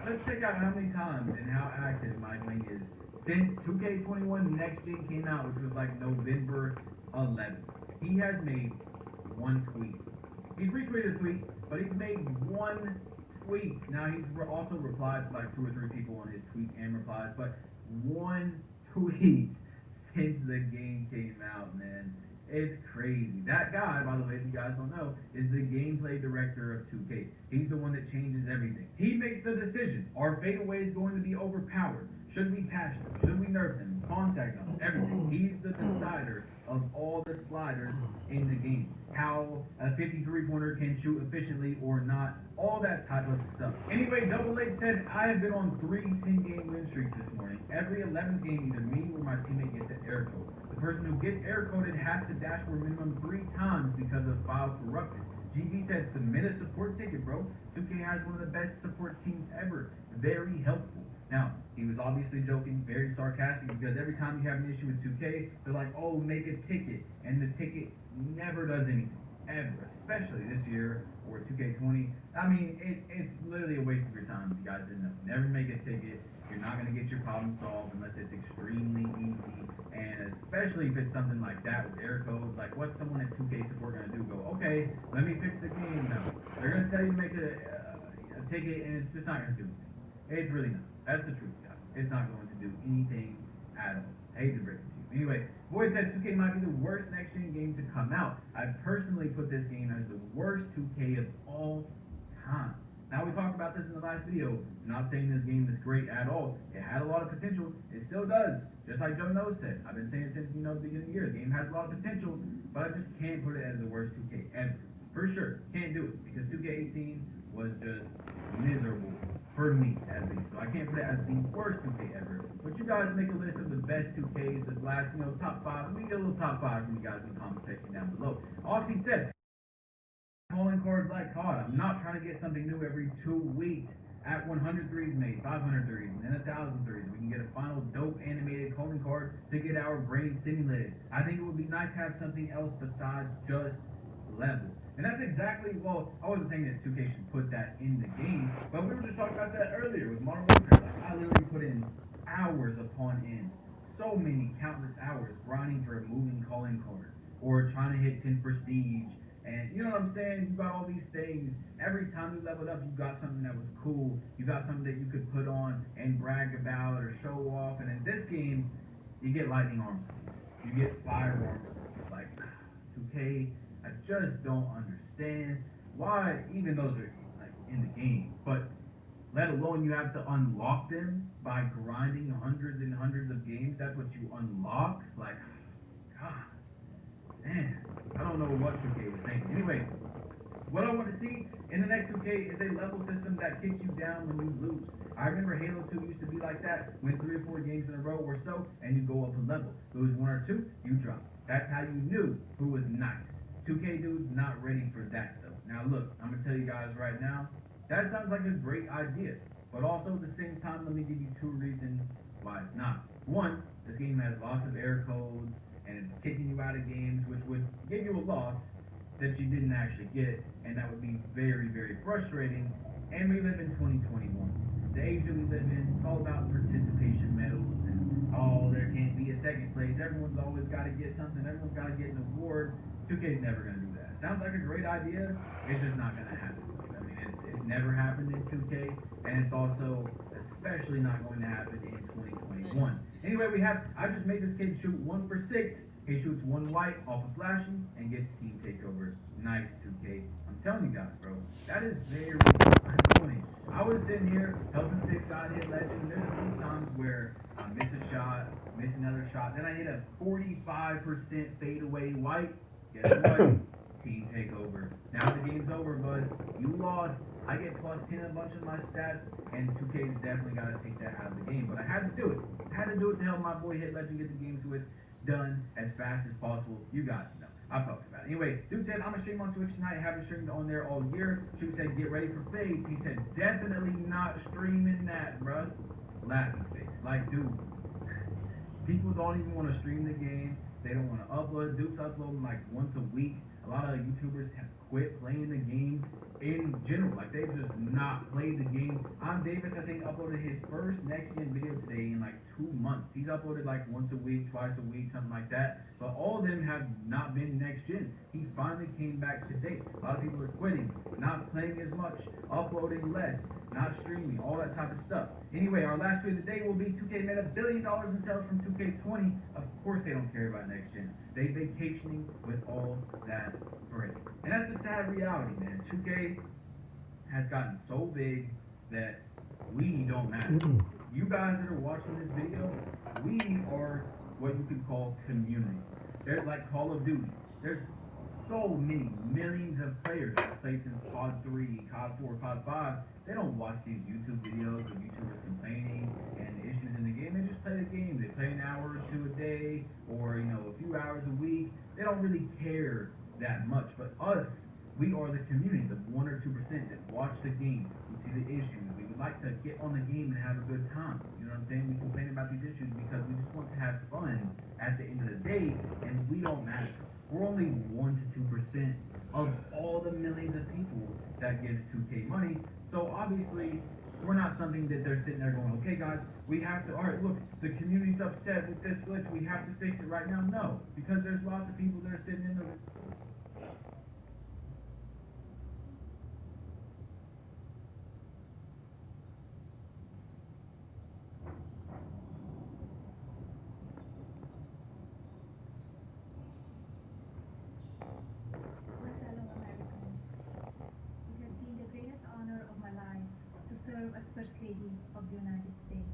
Let's check out how many times and how active Mike Wang is since 2K21 Next Gen came out, which was like November 11th. He has made one tweet. He's retweeted a tweet, but he's made one tweet. Now he's also replied to like 2 or 3 people on his tweets and replies, but one tweet since the game came out, man. It's crazy. That guy, by the way, if you guys don't know, is the gameplay director of 2K. He's the one that changes everything. He makes the decision. Are fadeaways going to be overpowered? Should we patch them? Should we nerf them? Contact them? Everything. He's the decider of all the sliders in the game. How a 53-pointer can shoot efficiently or not. All that type of stuff. Anyway, Double H said, I have been on 3 10-game win streaks this morning. Every 11th game, either me or my teammate gets an error code. The person who gets error coded has to dashboard minimum 3 times because of file corrupted. GV said, submit a support ticket, bro. 2K has one of the best support teams ever. Very helpful. Now, he was obviously joking, very sarcastic, because every time you have an issue with 2K, they're like, oh, make a ticket. And the ticket never does anything. Ever. Especially this year, or 2K20. I mean, it's literally a waste of your time, if you guys didn't know. Never make a ticket. You're not going to get your problem solved unless it's extremely easy. And especially if it's something like that with error codes, like what's someone at 2K support going to do? Go, okay, let me fix the game now. They're going to tell you to make a ticket, and it's just not going to do anything. It's really not. That's the truth, guys. It's not going to do anything at all. I hate to break it to you. Anyway, Void said 2K might be the worst next-gen game to come out. I personally put this game as the worst 2K of all time. Now, we talked about this in the last video. I'm not saying this game is great at all. It had a lot of potential. It still does. Just like Joe Knows said. I've been saying it since, the beginning of the year. The game has a lot of potential, but I just can't put it as the worst 2K ever. For sure. Can't do it. Because 2K18 was just miserable. For me, at least. So I can't put it as the worst 2K ever. But you guys make a list of the best 2Ks, the last, top 5. We get a little top 5 from you guys in the comment section down below. Oxy said, calling cards like COD. I'm not trying to get something new every 2 weeks. At 100 threes made, 500 threes, and then 1,000 threes. We can get a final dope animated calling card to get our brain stimulated. I think it would be nice to have something else besides just level. And that's exactly, well, I wasn't saying that 2K should put that in the game, but we were just talking about that earlier with Modern Warfare. Like, I literally put in hours upon end, so many countless hours grinding for a moving calling card, or trying to hit 10 prestige, and you know what I'm saying? You got all these things. Every time you leveled up, you got something that was cool. You got something that you could put on and brag about or show off. And in this game, you get lightning arms. You get firearms. Like, 2K, I just don't understand why even those are like in the game. But let alone you have to unlock them by grinding hundreds and hundreds of games. That's what you unlock. Like, God, man, I don't know what 2K is saying. Anyway, what I want to see in the next 2K is a level system that kicks you down when you lose. I remember Halo 2 used to be like that. Win 3 or 4 games in a row or so, and you go up a level. Lose 1 or 2, you drop. That's how you knew who was nice. 2K dudes not ready for that though. Now look, I'm gonna tell you guys right now, that sounds like a great idea. But also at the same time, let me give you 2 reasons why it's not. 1, this game has lots of error codes, and it's kicking you out of games, which would give you a loss that you didn't actually get, and that would be very, very frustrating. And we live in 2021. The age that we live in, it's all about participation medals, and there can't be a second place. Everyone's always got to get something. Everyone's got to get an award. 2K's never going to do that. Sounds like a great idea. It's just not going to happen. I mean, it's never happened in 2K, and it's also, especially not going to happen in 2021. Anyway, I just made this kid shoot 1 for 6. He shoots 1 white off of flashing and gets team takeover. Nice 2K. I'm telling you guys, bro, that is very annoying. I was sitting here helping 6 God hit legend, and there's a few times where I miss a shot, miss another shot, then I hit a 45% fadeaway white. Guess what? Team takeover. Now the game's over, bud. You lost. I get plus 10 a bunch of my stats, and 2K's definitely got to take that out of the game. But I had to do it. I had to do it to help my boy Hit Legend get the game switch done as fast as possible. You guys know. I talked about it. Anyway, dude said, I'm going to stream on Twitch tonight. I haven't streamed on there all year. Dude said, get ready for fades. He said, definitely not streaming that, bruh. Laughing face. Like, dude, people don't even want to stream the game. They don't want to upload. Dude's uploading like once a week. A lot of YouTubers have quit playing the game in general. Like, they've just not played the game. Davis, I think, uploaded his first next-gen video today in like 2 months. He's uploaded like once a week, twice a week, something like that. But all of them have not been next-gen. He finally came back today. A lot of people are quitting, not playing as much, uploading less, not streaming, all that type of stuff. Anyway, our last video of the day will be 2K made $1 billion in sales from 2K20. Of course they don't care about next-gen. They vacationing with all that bread. And that's a sad reality, man. 2K has gotten so big that we don't matter. You guys that are watching this video, we are what you could call community. There's like Call of Duty. There's so many millions of players that play since COD 3, COD 4, COD 5. They don't watch these YouTube videos of YouTubers complaining and issues in the game. They just play the game. They play an hour or two a day, or a few hours a week. They don't really care that much. But us, we are the community, the 1 or 2% that watch the game. We see the issues. We would like to get on the game and have a good time. You know what I'm saying? We complain about these issues because we just want to have fun at the end of the day, and we don't matter. We're only 1 to 2% of all the millions of people that gives 2K money. So obviously, we're not something that they're sitting there going, okay guys, we have to, all right, look, the community's upset with this glitch, we have to fix it right now. No, because there's lots of people that are sitting in the serve as First Lady of the United States.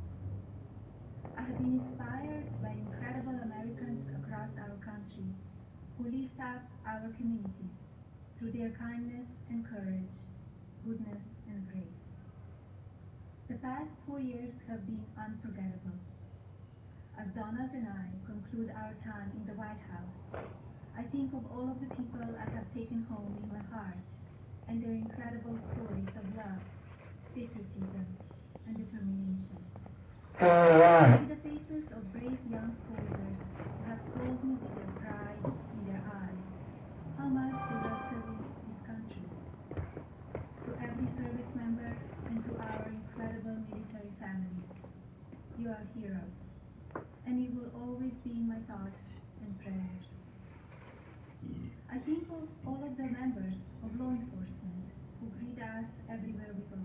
I have been inspired by incredible Americans across our country who lift up our communities through their kindness and courage, goodness and grace. The past 4 years have been unforgettable. As Donald and I conclude our time in the White House, I think of all of the people I have taken home in my heart and their incredible stories of love, patriotism, and determination. I see the faces of brave young soldiers who have told me with their pride in their eyes how much they love serving this country. To every service member and to our incredible military families, you are heroes, and you will always be in my thoughts and prayers. I think of all of the members of law enforcement who greet us everywhere we go.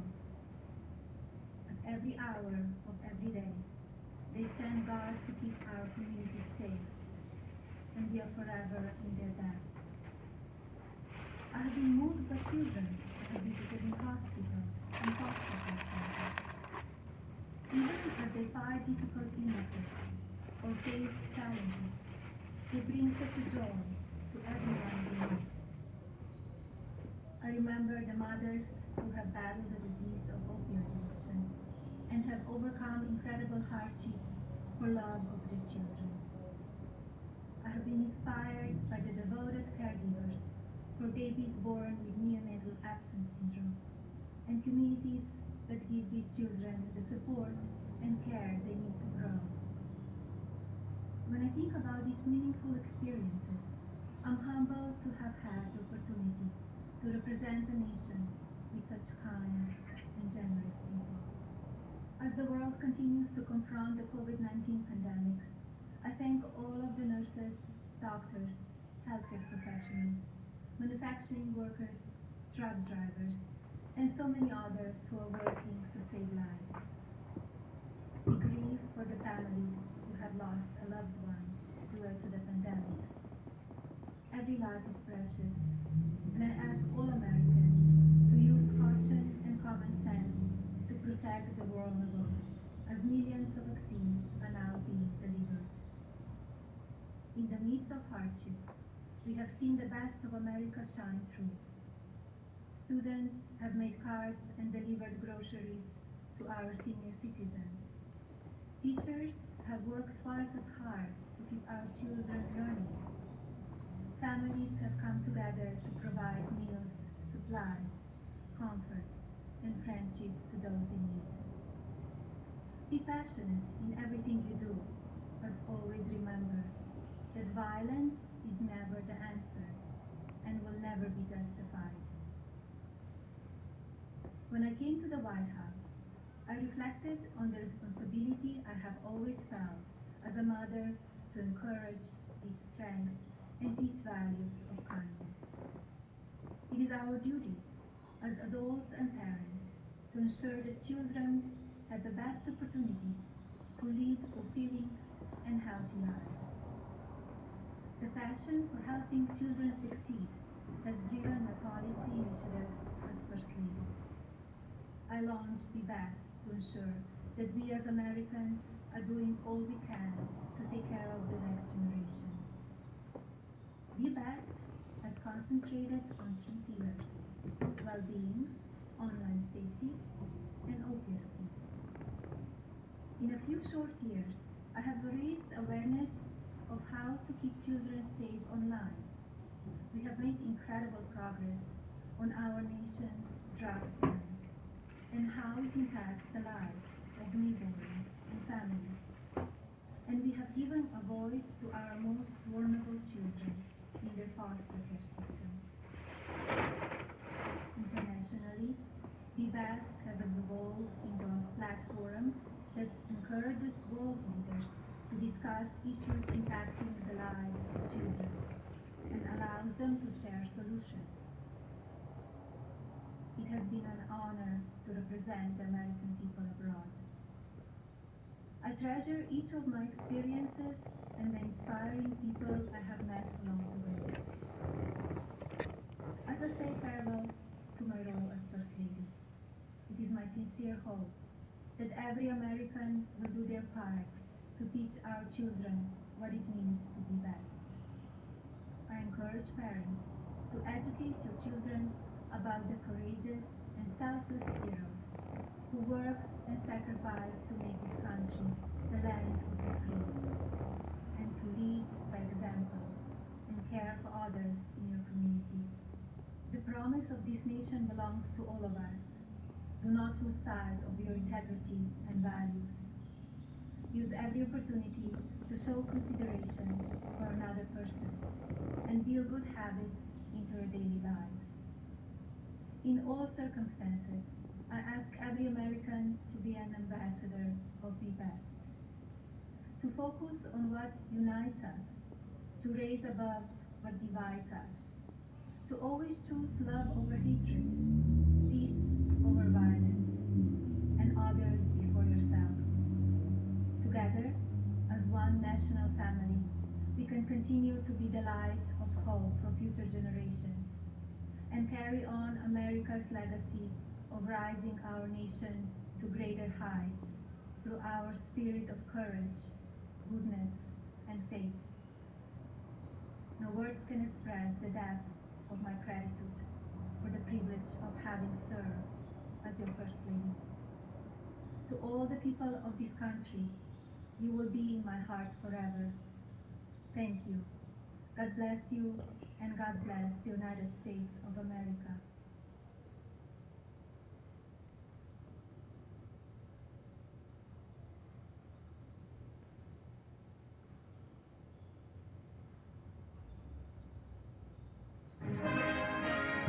Every hour of every day, they stand guard to keep our communities safe, and we are forever in their debt. I have been moved by children I have visited in hospitals and foster care centers. Even as they fight difficult illnesses or face challenges, they bring such a joy to everyone they meet. I remember the mothers who have battled the disease of opioid addiction and have overcome incredible hardships for love of their children. I have been inspired by the devoted caregivers for babies born with neonatal absence syndrome and communities that give these children the support and care they need to grow. When I think about these meaningful experiences, I'm humbled to have had the opportunity to represent a nation with such kind and generous people. As the world continues to confront the COVID-19 pandemic, I thank all of the nurses, doctors, healthcare professionals, manufacturing workers, truck drivers, and so many others who are working to save lives. have lost a loved one due to the pandemic. Every life is precious, and I ask all Americans to use caution and common sense to protect the vulnerable, as millions of vaccines are now being delivered. In the midst of hardship, we have seen the best of America shine through. Students have made cards and delivered groceries to our senior citizens. Teachers have worked twice as hard to keep our children learning. Families have come together to provide meals, supplies, comfort, and friendship to those in need. Be passionate in everything you do, but always remember that violence is never the answer and will never be justified. When I came to the White House, I reflected on the responsibility I have always felt as a mother to encourage, teach strength, and teach values of kindness. It is our duty as adults and parents to ensure that children have the best opportunities to lead fulfilling and healthy lives. The passion for helping children succeed has driven the policy initiatives as First Lady. I launched Be Best to ensure that we as Americans are doing all we can to take care of the next generation. Be Best has concentrated on 3 pillars: well-being, online safety, and opiate abuse. In a few short years, I have raised awareness of how to keep children safe online. We have made incredible progress on our nation's drug epidemic and how it impacts the lives of newborns and families. And we have given a voice to our most vulnerable children in their foster care system. Internationally, Be Best has evolved into a platform that encourages world leaders to discuss issues impacting the lives of children and allows them to share solutions. It has been an honor to represent the American people abroad. I treasure each of my experiences and the inspiring people I have met along the way. As I say farewell to my role as First Lady, it is my sincere hope that every American will do their part to teach our children what it means to be best. I encourage parents to educate your children about the courageous and selfless heroes who work and sacrifice to make this country the land of the free, and to lead by example and care for others in your community. The promise of this nation belongs to all of us. Do not lose sight of your integrity and values. Use every opportunity to show consideration for another person and build good habits into your daily lives. In all circumstances, I ask every American to be an ambassador of Be Best, to focus on what unites us, to raise above what divides us, to always choose love over hatred, peace over violence, and others before yourself. Together, as one national family, we can continue to be the light of hope for future generations and carry on America's legacy of rising our nation to greater heights through our spirit of courage, goodness, and faith. No words can express the depth of my gratitude for the privilege of having served as your First Lady. To all the people of this country, you will be in my heart forever. Thank you. God bless you, and God bless the United States of America.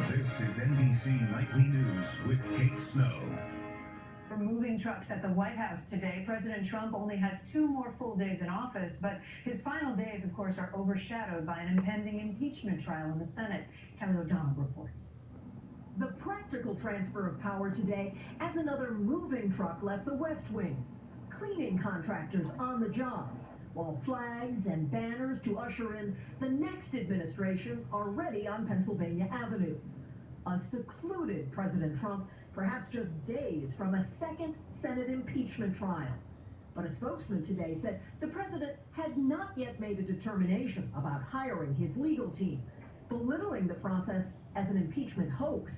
This is NBC Nightly News with Kate Snow. For moving trucks at the White House today, President Trump only has 2 more full days in office, but his final days, of course, are overshadowed by an impending impeachment trial in the Senate. Kelly O'Donnell reports. The practical transfer of power today as another moving truck left the West Wing. Cleaning contractors on the job. while flags and banners to usher in the next administration are ready on Pennsylvania Avenue. A secluded President Trump, perhaps just days from a second Senate impeachment trial. But a spokesman today said the president has not yet made a determination about hiring his legal team, belittling the process as an impeachment hoax.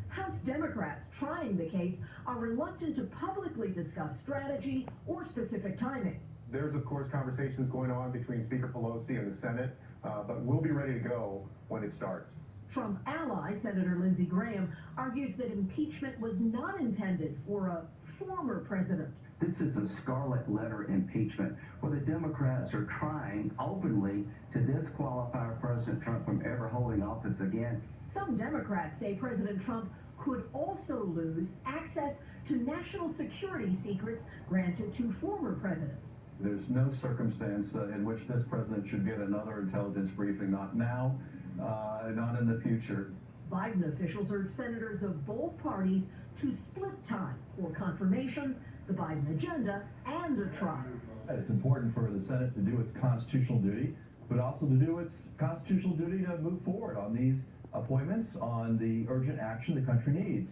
House Democrats trying the case are reluctant to publicly discuss strategy or specific timing. There's, of course, conversations going on between Speaker Pelosi and the Senate, but we'll be ready to go when it starts. Trump ally Senator Lindsey Graham argues that impeachment was not intended for a former president. This is a scarlet letter impeachment where the Democrats are trying openly to disqualify President Trump from ever holding office again. Some Democrats say President Trump could also lose access to national security secrets granted to former presidents. There's no circumstance in which this president should get another intelligence briefing, not now, not in the future. Biden officials urge senators of both parties to split time for confirmations, the Biden agenda, and a trial. It's important for the Senate to do its constitutional duty, but also to do its constitutional duty to move forward on these appointments, on the urgent action the country needs.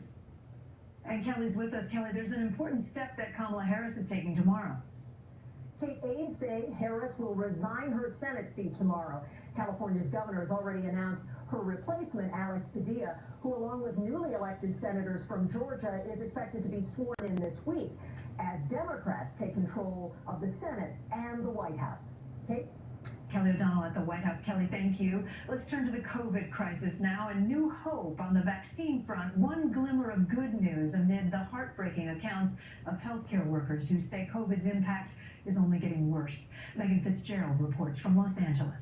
And Kelly's with us. Kelly, there's an important step that Kamala Harris is taking tomorrow. Kate, aides say Harris will resign her Senate seat tomorrow. California's governor has already announced her replacement, Alex Padilla, who along with newly elected senators from Georgia is expected to be sworn in this week as Democrats take control of the Senate and the White House. Kate? Kelly O'Donnell at the White House. Kelly, thank you. Let's turn to the COVID crisis now. A new hope on the vaccine front. One glimmer of good news amid the heartbreaking accounts of healthcare workers who say COVID's impact is only getting worse. Megan Fitzgerald reports from Los Angeles.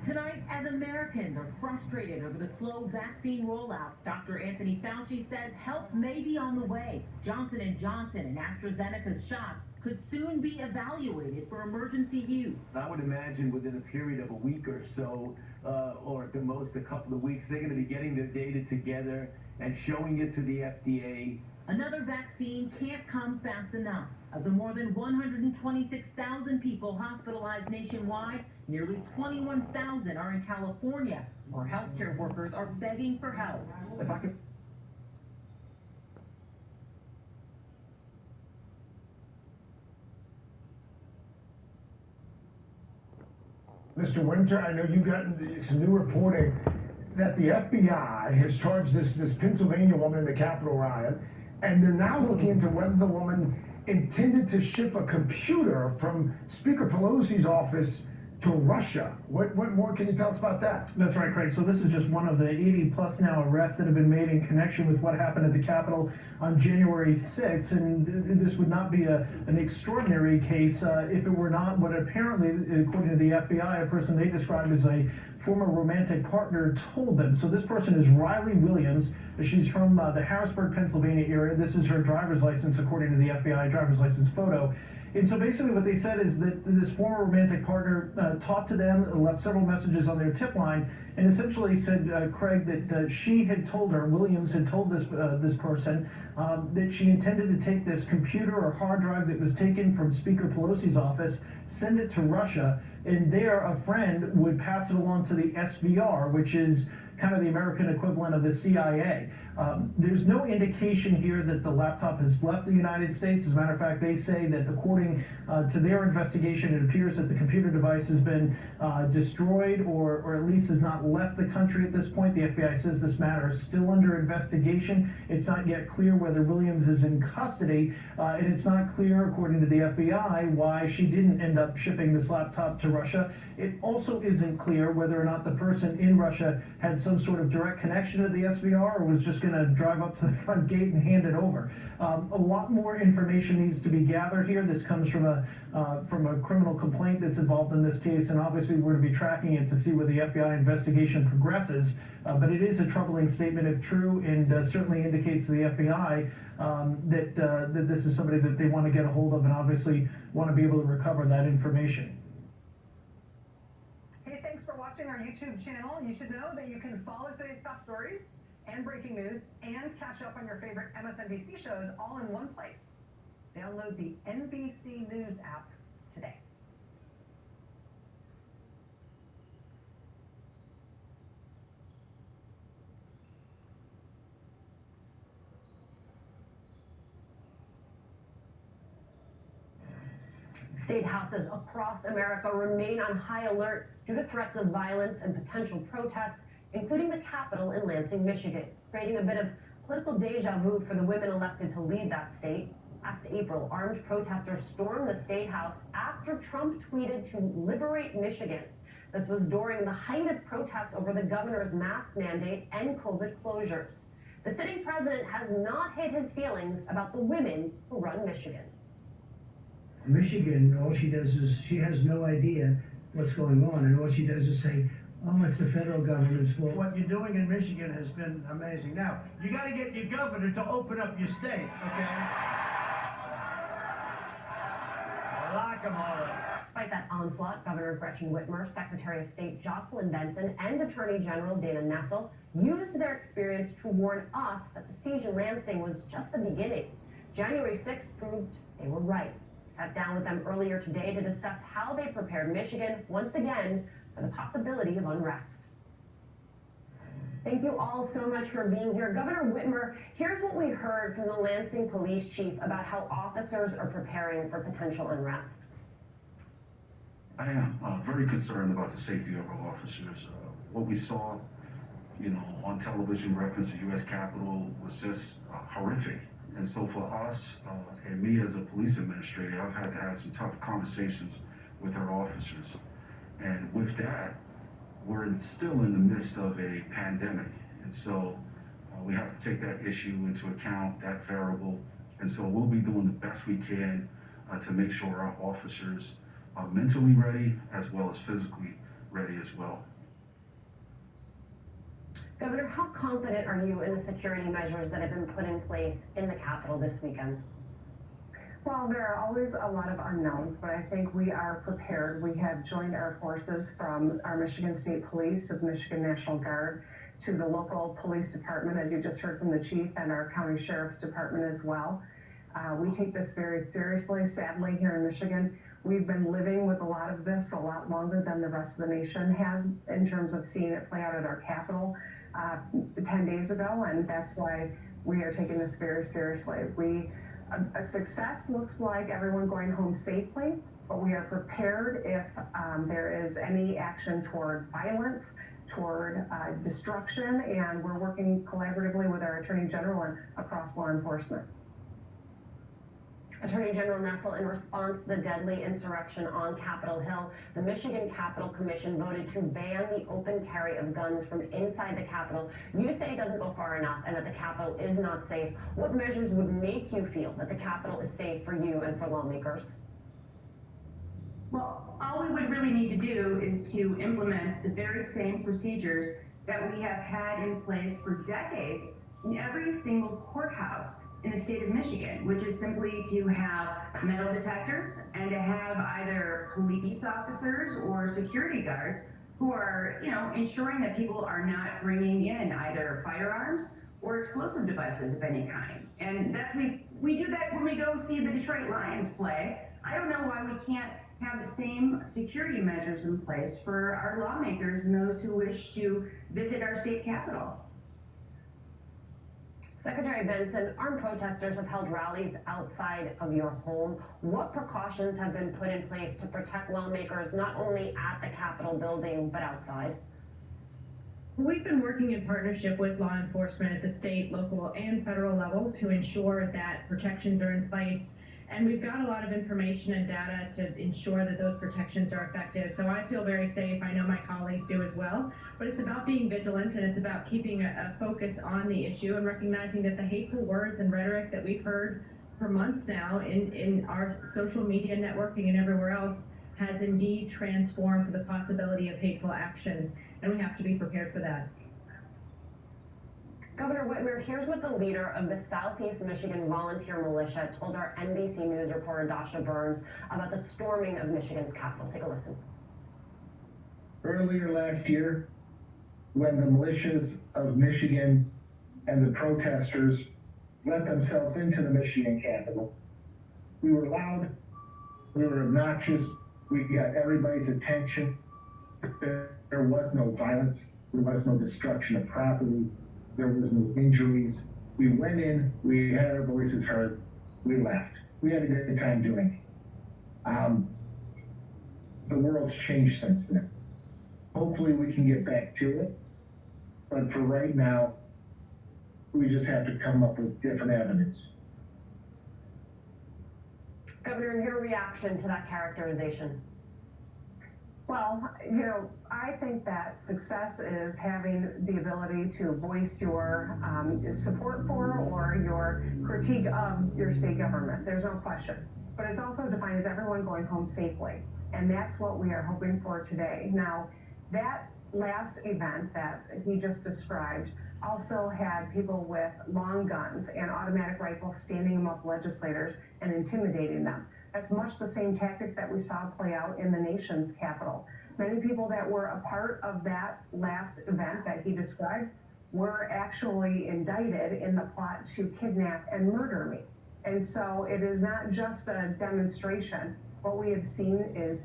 Tonight, as Americans are frustrated over the slow vaccine rollout, Dr. Anthony Fauci says help may be on the way. Johnson & Johnson and AstraZeneca's shots could soon be evaluated for emergency use. I would imagine within a period of a week or so, or at the most a couple of weeks, they're going to be getting their data together and showing it to the FDA. Another vaccine can't come fast enough. Of the more than 126,000 people hospitalized nationwide, nearly 21,000 are in California, where healthcare workers are begging for help. If I could... Mr. Winter, I know you got some new reporting that the FBI has charged this Pennsylvania woman in the Capitol riot, and they're now looking into whether the woman intended to ship a computer from Speaker Pelosi's office to Russia. What more can you tell us about that? That's right, Craig. So this is just one of the 80-plus now arrests that have been made in connection with what happened at the Capitol on January 6th. And this would not be an extraordinary case if it were not what apparently, according to the FBI, a person they described as a former romantic partner told them. So this person is Riley Williams. She's from the Harrisburg, Pennsylvania area. This is her driver's license, according to the FBI driver's license photo. And so basically what they said is that this former romantic partner talked to them, left several messages on their tip line, and essentially said, Craig, that she had told her, Williams had told this person, that she intended to take this computer or hard drive that was taken from Speaker Pelosi's office, send it to Russia, and there a friend would pass it along to the SVR, which is kind of the American equivalent of the CIA. There's no indication here that the laptop has left the United States. As a matter of fact, they say that according to their investigation, it appears that the computer device has been destroyed or at least has not left the country at this point. The FBI says this matter is still under investigation. It's not yet clear whether Williams is in custody, and it's not clear, according to the FBI, why she didn't end up shipping this laptop to Russia. It also isn't clear whether or not the person in Russia had some sort of direct connection to the SVR or was just going to drive up to the front gate and hand it over. A lot more information needs to be gathered here. This comes from a criminal complaint that's involved in this case, and obviously we're going to be tracking it to see where the FBI investigation progresses. But it is a troubling statement if true, and certainly indicates to the FBI that this is somebody that they want to get a hold of and obviously want to be able to recover that information. Hey, thanks for watching our YouTube channel. You should know that you can follow today's top stories and breaking news and catch up on your favorite MSNBC shows all in one place. Download the NBC News app today. State houses across America remain on high alert due to threats of violence and potential protests, including the Capitol in Lansing, Michigan, creating a bit of political deja vu for the women elected to lead that state. Last April, armed protesters stormed the State House after Trump tweeted to liberate Michigan. This was during the height of protests over the governor's mask mandate and COVID closures. The sitting president has not hid his feelings about the women who run Michigan. Michigan, all she does is she has no idea what's going on, and all she does is say, oh, it's the federal government's fault. What you're doing in Michigan has been amazing. Now, you got to get your governor to open up your state, okay? Lock 'em all up. Despite that onslaught, Governor Gretchen Whitmer, Secretary of State Jocelyn Benson, and Attorney General Dana Nessel used their experience to warn us that the siege in Lansing was just the beginning. January 6th proved they were right. Sat down with them earlier today to discuss how they prepared Michigan once again for the possibility of unrest. Thank you all so much for being here. Governor Whitmer, here's what we heard from the Lansing police chief about how officers are preparing for potential unrest. I am very concerned about the safety of our officers. What we saw, on television reference to U.S. Capitol was just horrific. And so for us, and me as a police administrator, I've had to have some tough conversations with our officers. And with that, we're still in the midst of a pandemic. And so we have to take that issue into account, that variable. And so we'll be doing the best we can to make sure our officers are mentally ready as well as physically ready as well. Governor, how confident are you in the security measures that have been put in place in the Capitol this weekend? Well, there are always a lot of unknowns, but I think we are prepared. We have joined our forces from our Michigan State Police to the Michigan National Guard to the local police department, as you just heard from the chief, and our county sheriff's department as well. We take this very seriously. Sadly, here in Michigan, we've been living with a lot of this a lot longer than the rest of the nation has in terms of seeing it play out at our Capitol 10 days ago, and that's why we are taking this very seriously. A success looks like everyone going home safely, but we are prepared if there is any action toward violence, toward destruction, and we're working collaboratively with our Attorney General and across law enforcement. Attorney General Nessel, in response to the deadly insurrection on Capitol Hill, the Michigan Capitol Commission voted to ban the open carry of guns from inside the Capitol. You say it doesn't go far enough and that the Capitol is not safe. What measures would make you feel that the Capitol is safe for you and for lawmakers? Well, all we would really need to do is to implement the very same procedures that we have had in place for decades in every single courthouse in the state of Michigan, which is simply to have metal detectors and to have either police officers or security guards who are, ensuring that people are not bringing in either firearms or explosive devices of any kind. And that's we do that when we go see the Detroit Lions play. I don't know why we can't have the same security measures in place for our lawmakers and those who wish to visit our state capitol. Secretary Benson, armed protesters have held rallies outside of your home. What precautions have been put in place to protect lawmakers not only at the Capitol building but outside? We've been working in partnership with law enforcement at the state, local, and federal level to ensure that protections are in place. And we've got a lot of information and data to ensure that those protections are effective. So I feel very safe. I know my colleagues do as well. But it's about being vigilant, and it's about keeping a focus on the issue and recognizing that the hateful words and rhetoric that we've heard for months now in our social media networking and everywhere else has indeed transformed for the possibility of hateful actions. And we have to be prepared for that. Governor Whitmer, here's what the leader of the Southeast Michigan Volunteer Militia told our NBC News reporter Dasha Burns about the storming of Michigan's Capitol. Take a listen. Earlier last year, when the militias of Michigan and the protesters let themselves into the Michigan Capitol, we were loud, We were obnoxious. We got everybody's attention. There was no violence. There was no destruction of property. There was no injuries. We went in. We had our voices heard. We left. We had a good time doing it. The world's changed since then. Hopefully we can get back to it. But for right now, we just have to come up with different avenues. Governor, your reaction to that characterization? Well, I think that success is having the ability to voice your support for or your critique of your state government. There's no question. But it's also defined as everyone going home safely. And that's what we are hoping for today. Now, that last event that he just described also had people with long guns and automatic rifles standing them up legislators and intimidating them. That's much the same tactic that we saw play out in the nation's capital. Many people that were a part of that last event that he described were actually indicted in the plot to kidnap and murder me. And so it is not just a demonstration. What we have seen is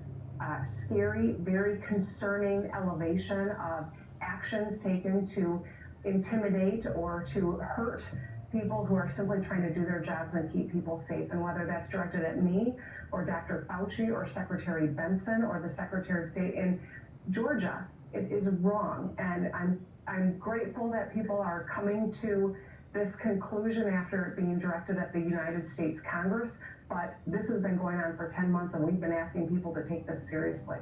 scary, very concerning elevation of actions taken to intimidate or to hurt people who are simply trying to do their jobs and keep people safe. And whether that's directed at me or Dr. Fauci or Secretary Benson or the Secretary of State in Georgia, it is wrong. And I'm grateful that people are coming to this conclusion after it being directed at the United States Congress. But this has been going on for 10 months, and we've been asking people to take this seriously.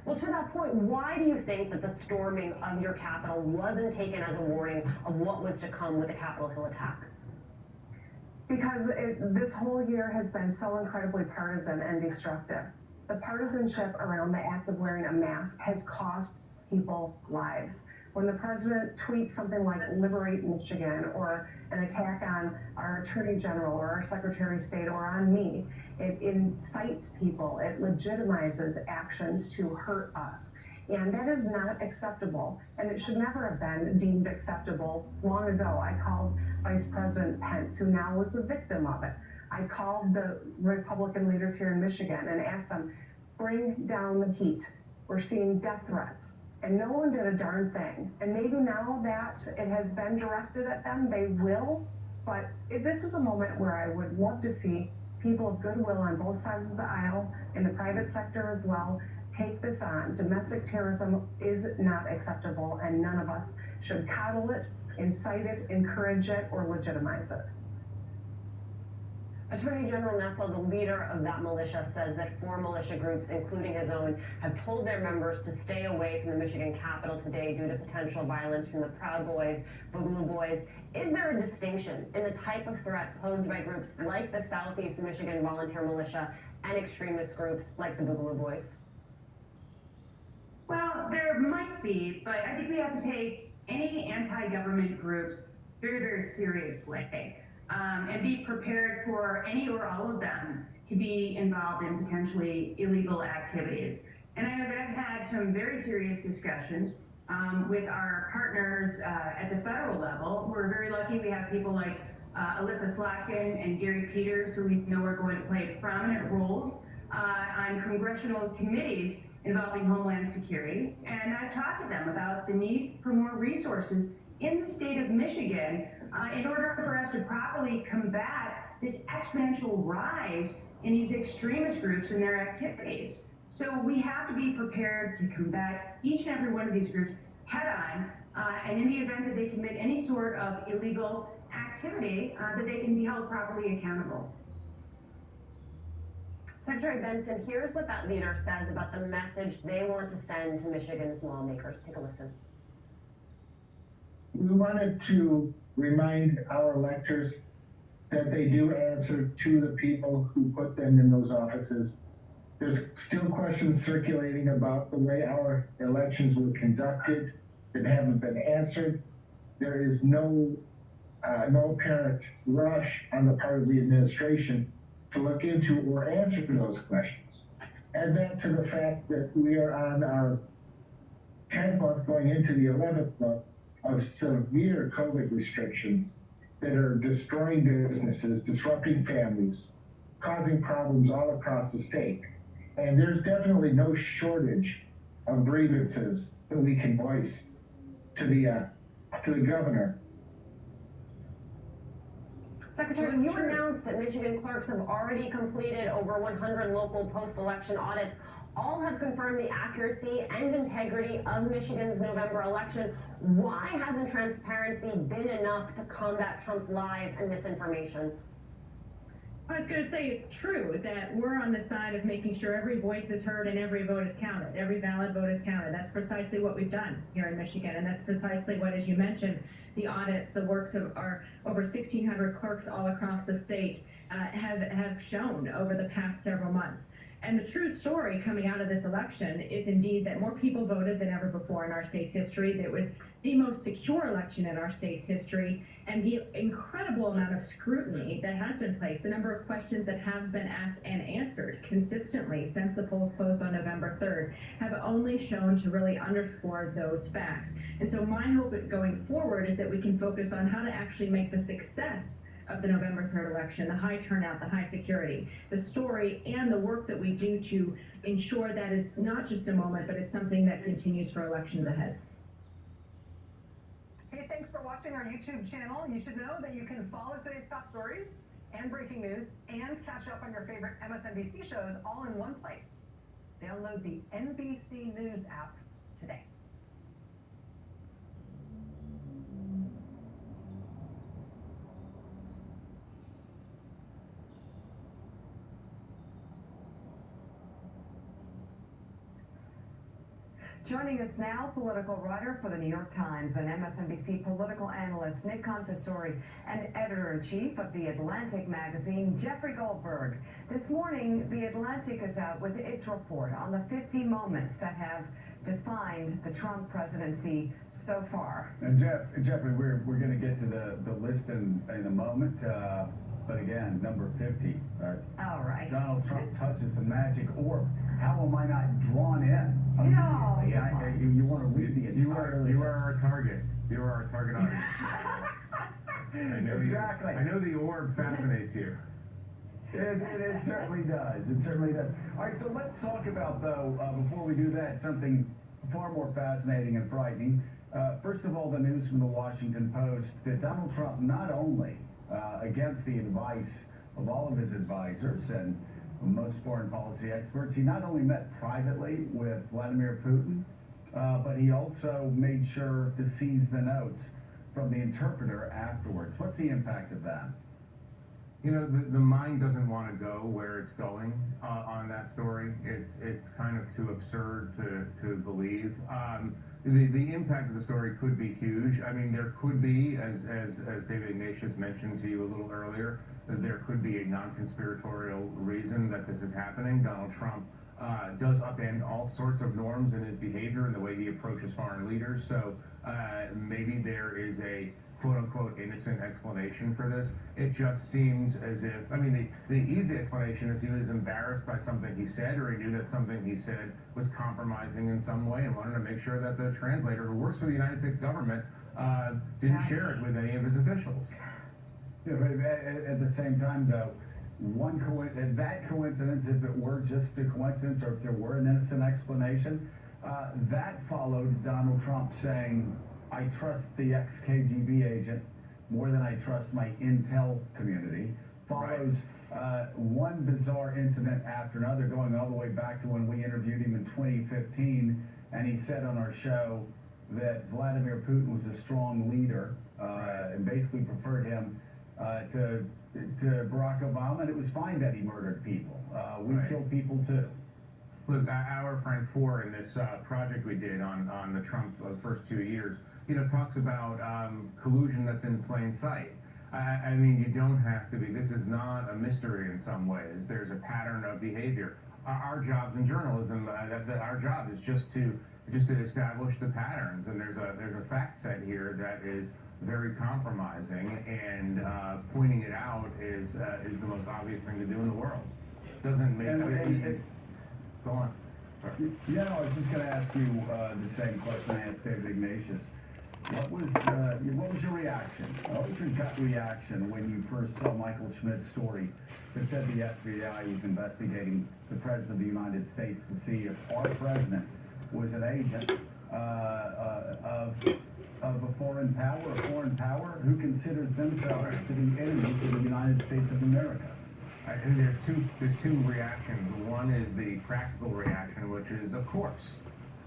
Well, to that point, why do you think that the storming of your Capitol wasn't taken as a warning of what was to come with the Capitol Hill attack? Because this whole year has been so incredibly partisan and destructive. The partisanship around the act of wearing a mask has cost people lives. When the president tweets something like "Liberate Michigan" or an attack on our Attorney General or our Secretary of State or on me, it incites people, it legitimizes actions to hurt us. And that is not acceptable, and it should never have been deemed acceptable long ago. I called Vice President Pence, who now was the victim of it. I called the Republican leaders here in Michigan and asked them, bring down the heat. We're seeing death threats. And no one did a darn thing. And maybe now that it has been directed at them, they will. But this is a moment where I would love to see people of goodwill on both sides of the aisle, in the private sector as well, take this on. Domestic terrorism is not acceptable, and none of us should coddle it, incite it, encourage it, or legitimize it. Attorney General Nessel, the leader of that militia, says that 4 militia groups, including his own, have told their members to stay away from the Michigan Capitol today due to potential violence from the Proud Boys, Boogaloo Boys. Is there a distinction in the type of threat posed by groups like the Southeast Michigan Volunteer Militia and extremist groups like the Boogaloo Boys? Well, there might be, but I think we have to take any anti-government groups very, very seriously. And be prepared for any or all of them to be involved in potentially illegal activities. And I know that I've had some very serious discussions with our partners at the federal level. We're very lucky we have people like Alyssa Slotkin and Gary Peters, who we know are going to play prominent roles on congressional committees involving Homeland Security. And I've talked to them about the need for more resources in the state of Michigan in order for us to properly combat this exponential rise in these extremist groups and their activities. So we have to be prepared to combat each and every one of these groups head on, and in the event that they commit any sort of illegal activity, that they can be held properly accountable. Secretary Benson, here's what that leader says about the message they want to send to Michigan's lawmakers. Take a listen. We wanted to remind our electors that they do answer to the people who put them in those offices. There's still questions circulating about the way our elections were conducted that haven't been answered. There is no apparent rush on the part of the administration to look into or answer those questions. Add that to the fact that we are on our 10th month going into the 11th month of severe COVID restrictions that are destroying businesses, disrupting families, causing problems all across the state. And there's definitely no shortage of grievances that we can voice to the governor. Secretary, you announced that Michigan clerks have already completed over 100 local post-election audits. All have confirmed the accuracy and integrity of Michigan's November election. Why hasn't transparency been enough to combat Trump's lies and misinformation? I was going to say it's true that we're on the side of making sure every voice is heard and every vote is counted. Every valid vote is counted. That's precisely what we've done here in Michigan, and that's precisely what, as you mentioned, the audits, the works of our over 1,600 clerks all across the state have shown over the past several months. And the true story coming out of this election is indeed that more people voted than ever before in our state's history. That was the most secure election in our state's history, and the incredible amount of scrutiny that has been placed, the number of questions that have been asked and answered consistently since the polls closed on November 3rd have only shown to really underscore those facts. And so my hope going forward is that we can focus on how to actually make the success of the November 3rd election, the high turnout, the high security, the story, and the work that we do to ensure that is not just a moment, but it's something that continues for elections ahead. Hey, thanks for watching our YouTube channel. You should know that you can follow today's top stories and breaking news and catch up on your favorite MSNBC shows all in one place. Download the NBC News app today. Joining us now, political writer for the New York Times and MSNBC political analyst Nick Confessori and editor-in-chief of The Atlantic magazine, Jeffrey Goldberg. This morning, The Atlantic is out with its report on the 50 moments that have defined the Trump presidency so far. And Jeffrey, we're going to get to the list in a moment. But again, number 50. All right. Donald Trump touches the magic orb. How am I not drawn in? No. You want to read the entire list. You are our target. You are our target audience. Exactly. I know the orb fascinates you. It certainly does. It certainly does. All right, so let's talk about, though, before we do that, something far more fascinating and frightening. First of all, the news from the Washington Post that Donald Trump not only against the advice of all of his advisors and most foreign policy experts, he not only met privately with Vladimir Putin, but he also made sure to seize the notes from the interpreter afterwards. What's the impact of that? You know, the mind doesn't want to go where it's going on that story. It's kind of too absurd to believe. The impact of the story could be huge. I mean, there could be, as David Ignatius mentioned to you a little earlier, that there could be a non-conspiratorial reason that this is happening. Donald Trump does upend all sorts of norms in his behavior and the way he approaches foreign leaders. So maybe there is a quote-unquote innocent explanation for this. It just seems as if, I mean, the easy explanation is he was embarrassed by something he said, or he knew that something he said was compromising in some way and wanted to make sure that the translator who works for the United States government didn't share it with any of his officials. Yeah, but at the same time, though, that coincidence, if it were just a coincidence or if there were an innocent explanation, that followed Donald Trump saying, I trust the ex-KGB agent more than I trust my intel community. Follows one bizarre incident after another, going all the way back to when we interviewed him in 2015, and he said on our show that Vladimir Putin was a strong leader and basically preferred him to Barack Obama, and it was fine that he murdered people. We killed people too. Look, our Frank Foer in this project we did on the Trump first 2 years, talks about collusion that's in plain sight. I mean, you don't have to be. This is not a mystery in some ways. There's a pattern of behavior. Our jobs in journalism, our job is just to establish the patterns. And there's a fact set here that is very compromising, and pointing it out is the most obvious thing to do in the world. Doesn't make. Go on. Yeah, no, I was just going to ask you the same question I asked David Ignatius. what was your reaction? What was your gut reaction when you first saw Michael Schmidt's story that said the FBI was investigating the President of the United States to see if our President was an agent of a foreign power who considers themselves to be enemies of the United States of America? I think there's two reactions. One is the practical reaction, which is, of course.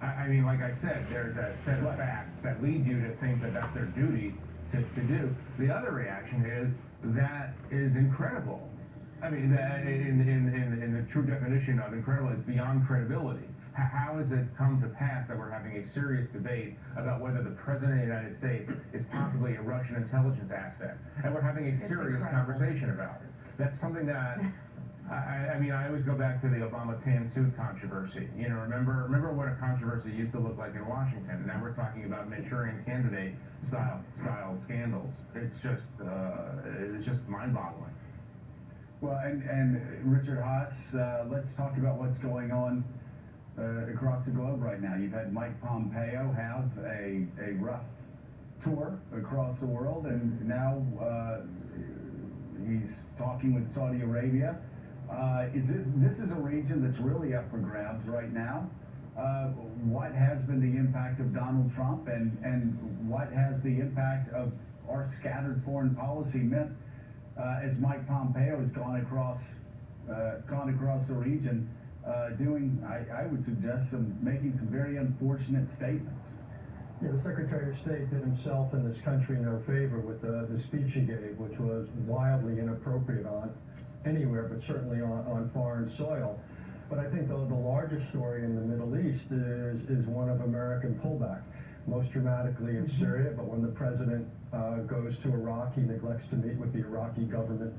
I mean, like I said, there's a set of facts that lead you to think that that's their duty to do. The other reaction is that is incredible. I mean, that in the true definition of incredible, it's beyond credibility. How has it come to pass that we're having a serious debate about whether the President of the United States is possibly a Russian intelligence asset? And we're having a serious conversation about it. That's something that, I mean, I always go back to the Obama tan suit controversy. You know, remember what a controversy used to look like in Washington. Now we're talking about Manchurian candidate style scandals. It's just mind-boggling. Well, and Richard Haass, let's talk about what's going on across the globe right now. You've had Mike Pompeo have a rough tour across the world, and now he's talking with Saudi Arabia. This is a region that's really up for grabs right now. What has been the impact of Donald Trump, and what has the impact of our scattered foreign policy meant as Mike Pompeo has gone across the region, doing, I would suggest, making some very unfortunate statements. Yeah, the Secretary of State did himself and this country no favor with the speech he gave, which was wildly inappropriate on anywhere, but certainly on foreign soil. But I think the largest story in the Middle East is one of American pullback, most dramatically in Syria. But when the president goes to Iraq, he neglects to meet with the Iraqi government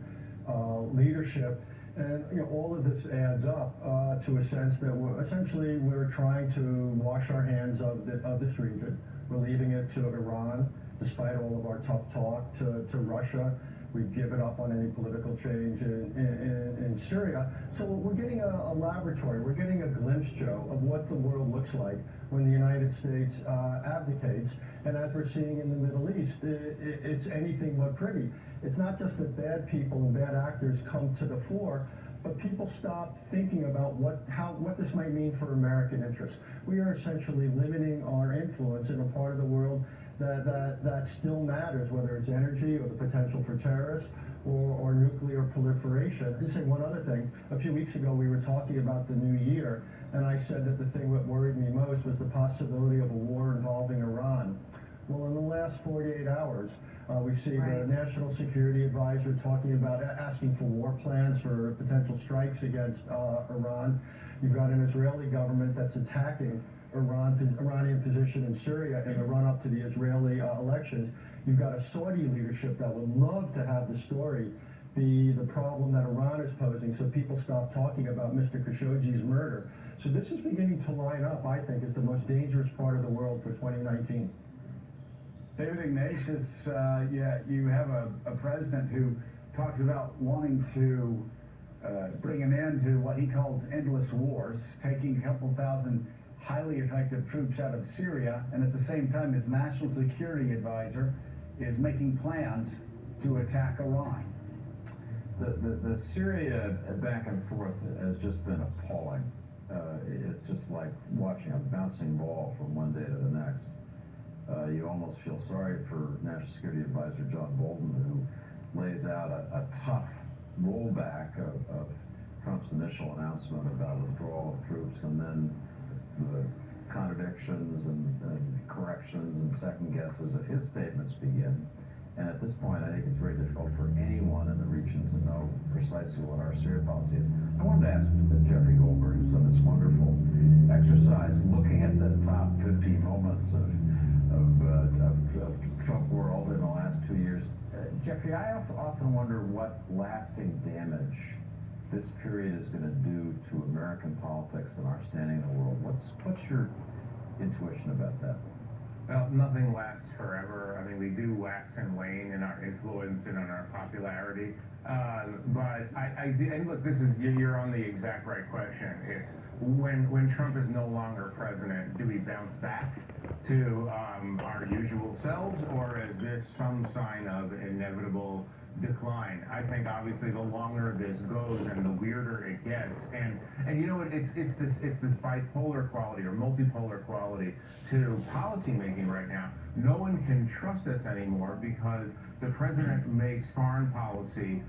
leadership. And all of this adds up to a sense that we're trying to wash our hands of this region. We're leaving it to Iran, despite all of our tough talk, to Russia. We've given up on any political change in Syria. So we're getting a laboratory. We're getting a glimpse, Joe, of what the world looks like when the United States abdicates. And as we're seeing in the Middle East, it's anything but pretty. It's not just that bad people and bad actors come to the fore, but people stop thinking about what this might mean for American interests. We are essentially limiting our influence in a part of the world that still matters, whether it's energy or the potential for terrorists or nuclear proliferation. I'll just say one other thing. A few weeks ago, we were talking about the new year, and I said that the thing that worried me most was the possibility of a war involving Iran. Well, in the last 48 hours, we've seen the National Security Advisor talking about asking for war plans for potential strikes against Iran. You've got an Israeli government that's attacking Iranian position in Syria in the run-up to the Israeli elections. You've got a Saudi leadership that would love to have the story be the problem that Iran is posing, so people stop talking about Mr. Khashoggi's murder. So this is beginning to line up, I think, as the most dangerous part of the world for 2019. David Ignatius, you have a president who talks about wanting to bring an end to what he calls endless wars, taking a couple thousand highly effective troops out of Syria, and at the same time his national security advisor is making plans to attack Iran. The Syria back and forth has just been appalling. It's just like watching a bouncing ball from one day to the next. You almost feel sorry for National Security Advisor John Bolton, who lays out a tough rollback of Trump's initial announcement about withdrawal of troops, and then the contradictions and corrections and second guesses of his statements begin. And at this point, I think it's very difficult for anyone in the region to know precisely what our Syria policy is. I wanted to ask Jeffrey Goldberg, who's done this wonderful exercise, looking at the top 50 moments of Trump world in the last 2 years. Jeffrey, I often wonder what lasting damage this period is going to do to American politics and our standing in the world. What's your intuition about that? Well, nothing lasts forever. I mean, we do wax and wane in our influence and in our popularity. But I do, and look, you're on the exact right question. It's when Trump is no longer president, do we bounce back to our usual selves, or is this some sign of inevitable decline? I think obviously the longer this goes and the weirder it gets, and you know what, it's this bipolar quality or multipolar quality to policy making right now. No one can trust us anymore because the president makes foreign policy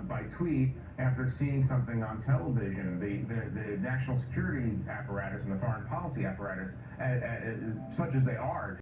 by tweet after seeing something on television. The national security apparatus and the foreign policy apparatus, such as they are,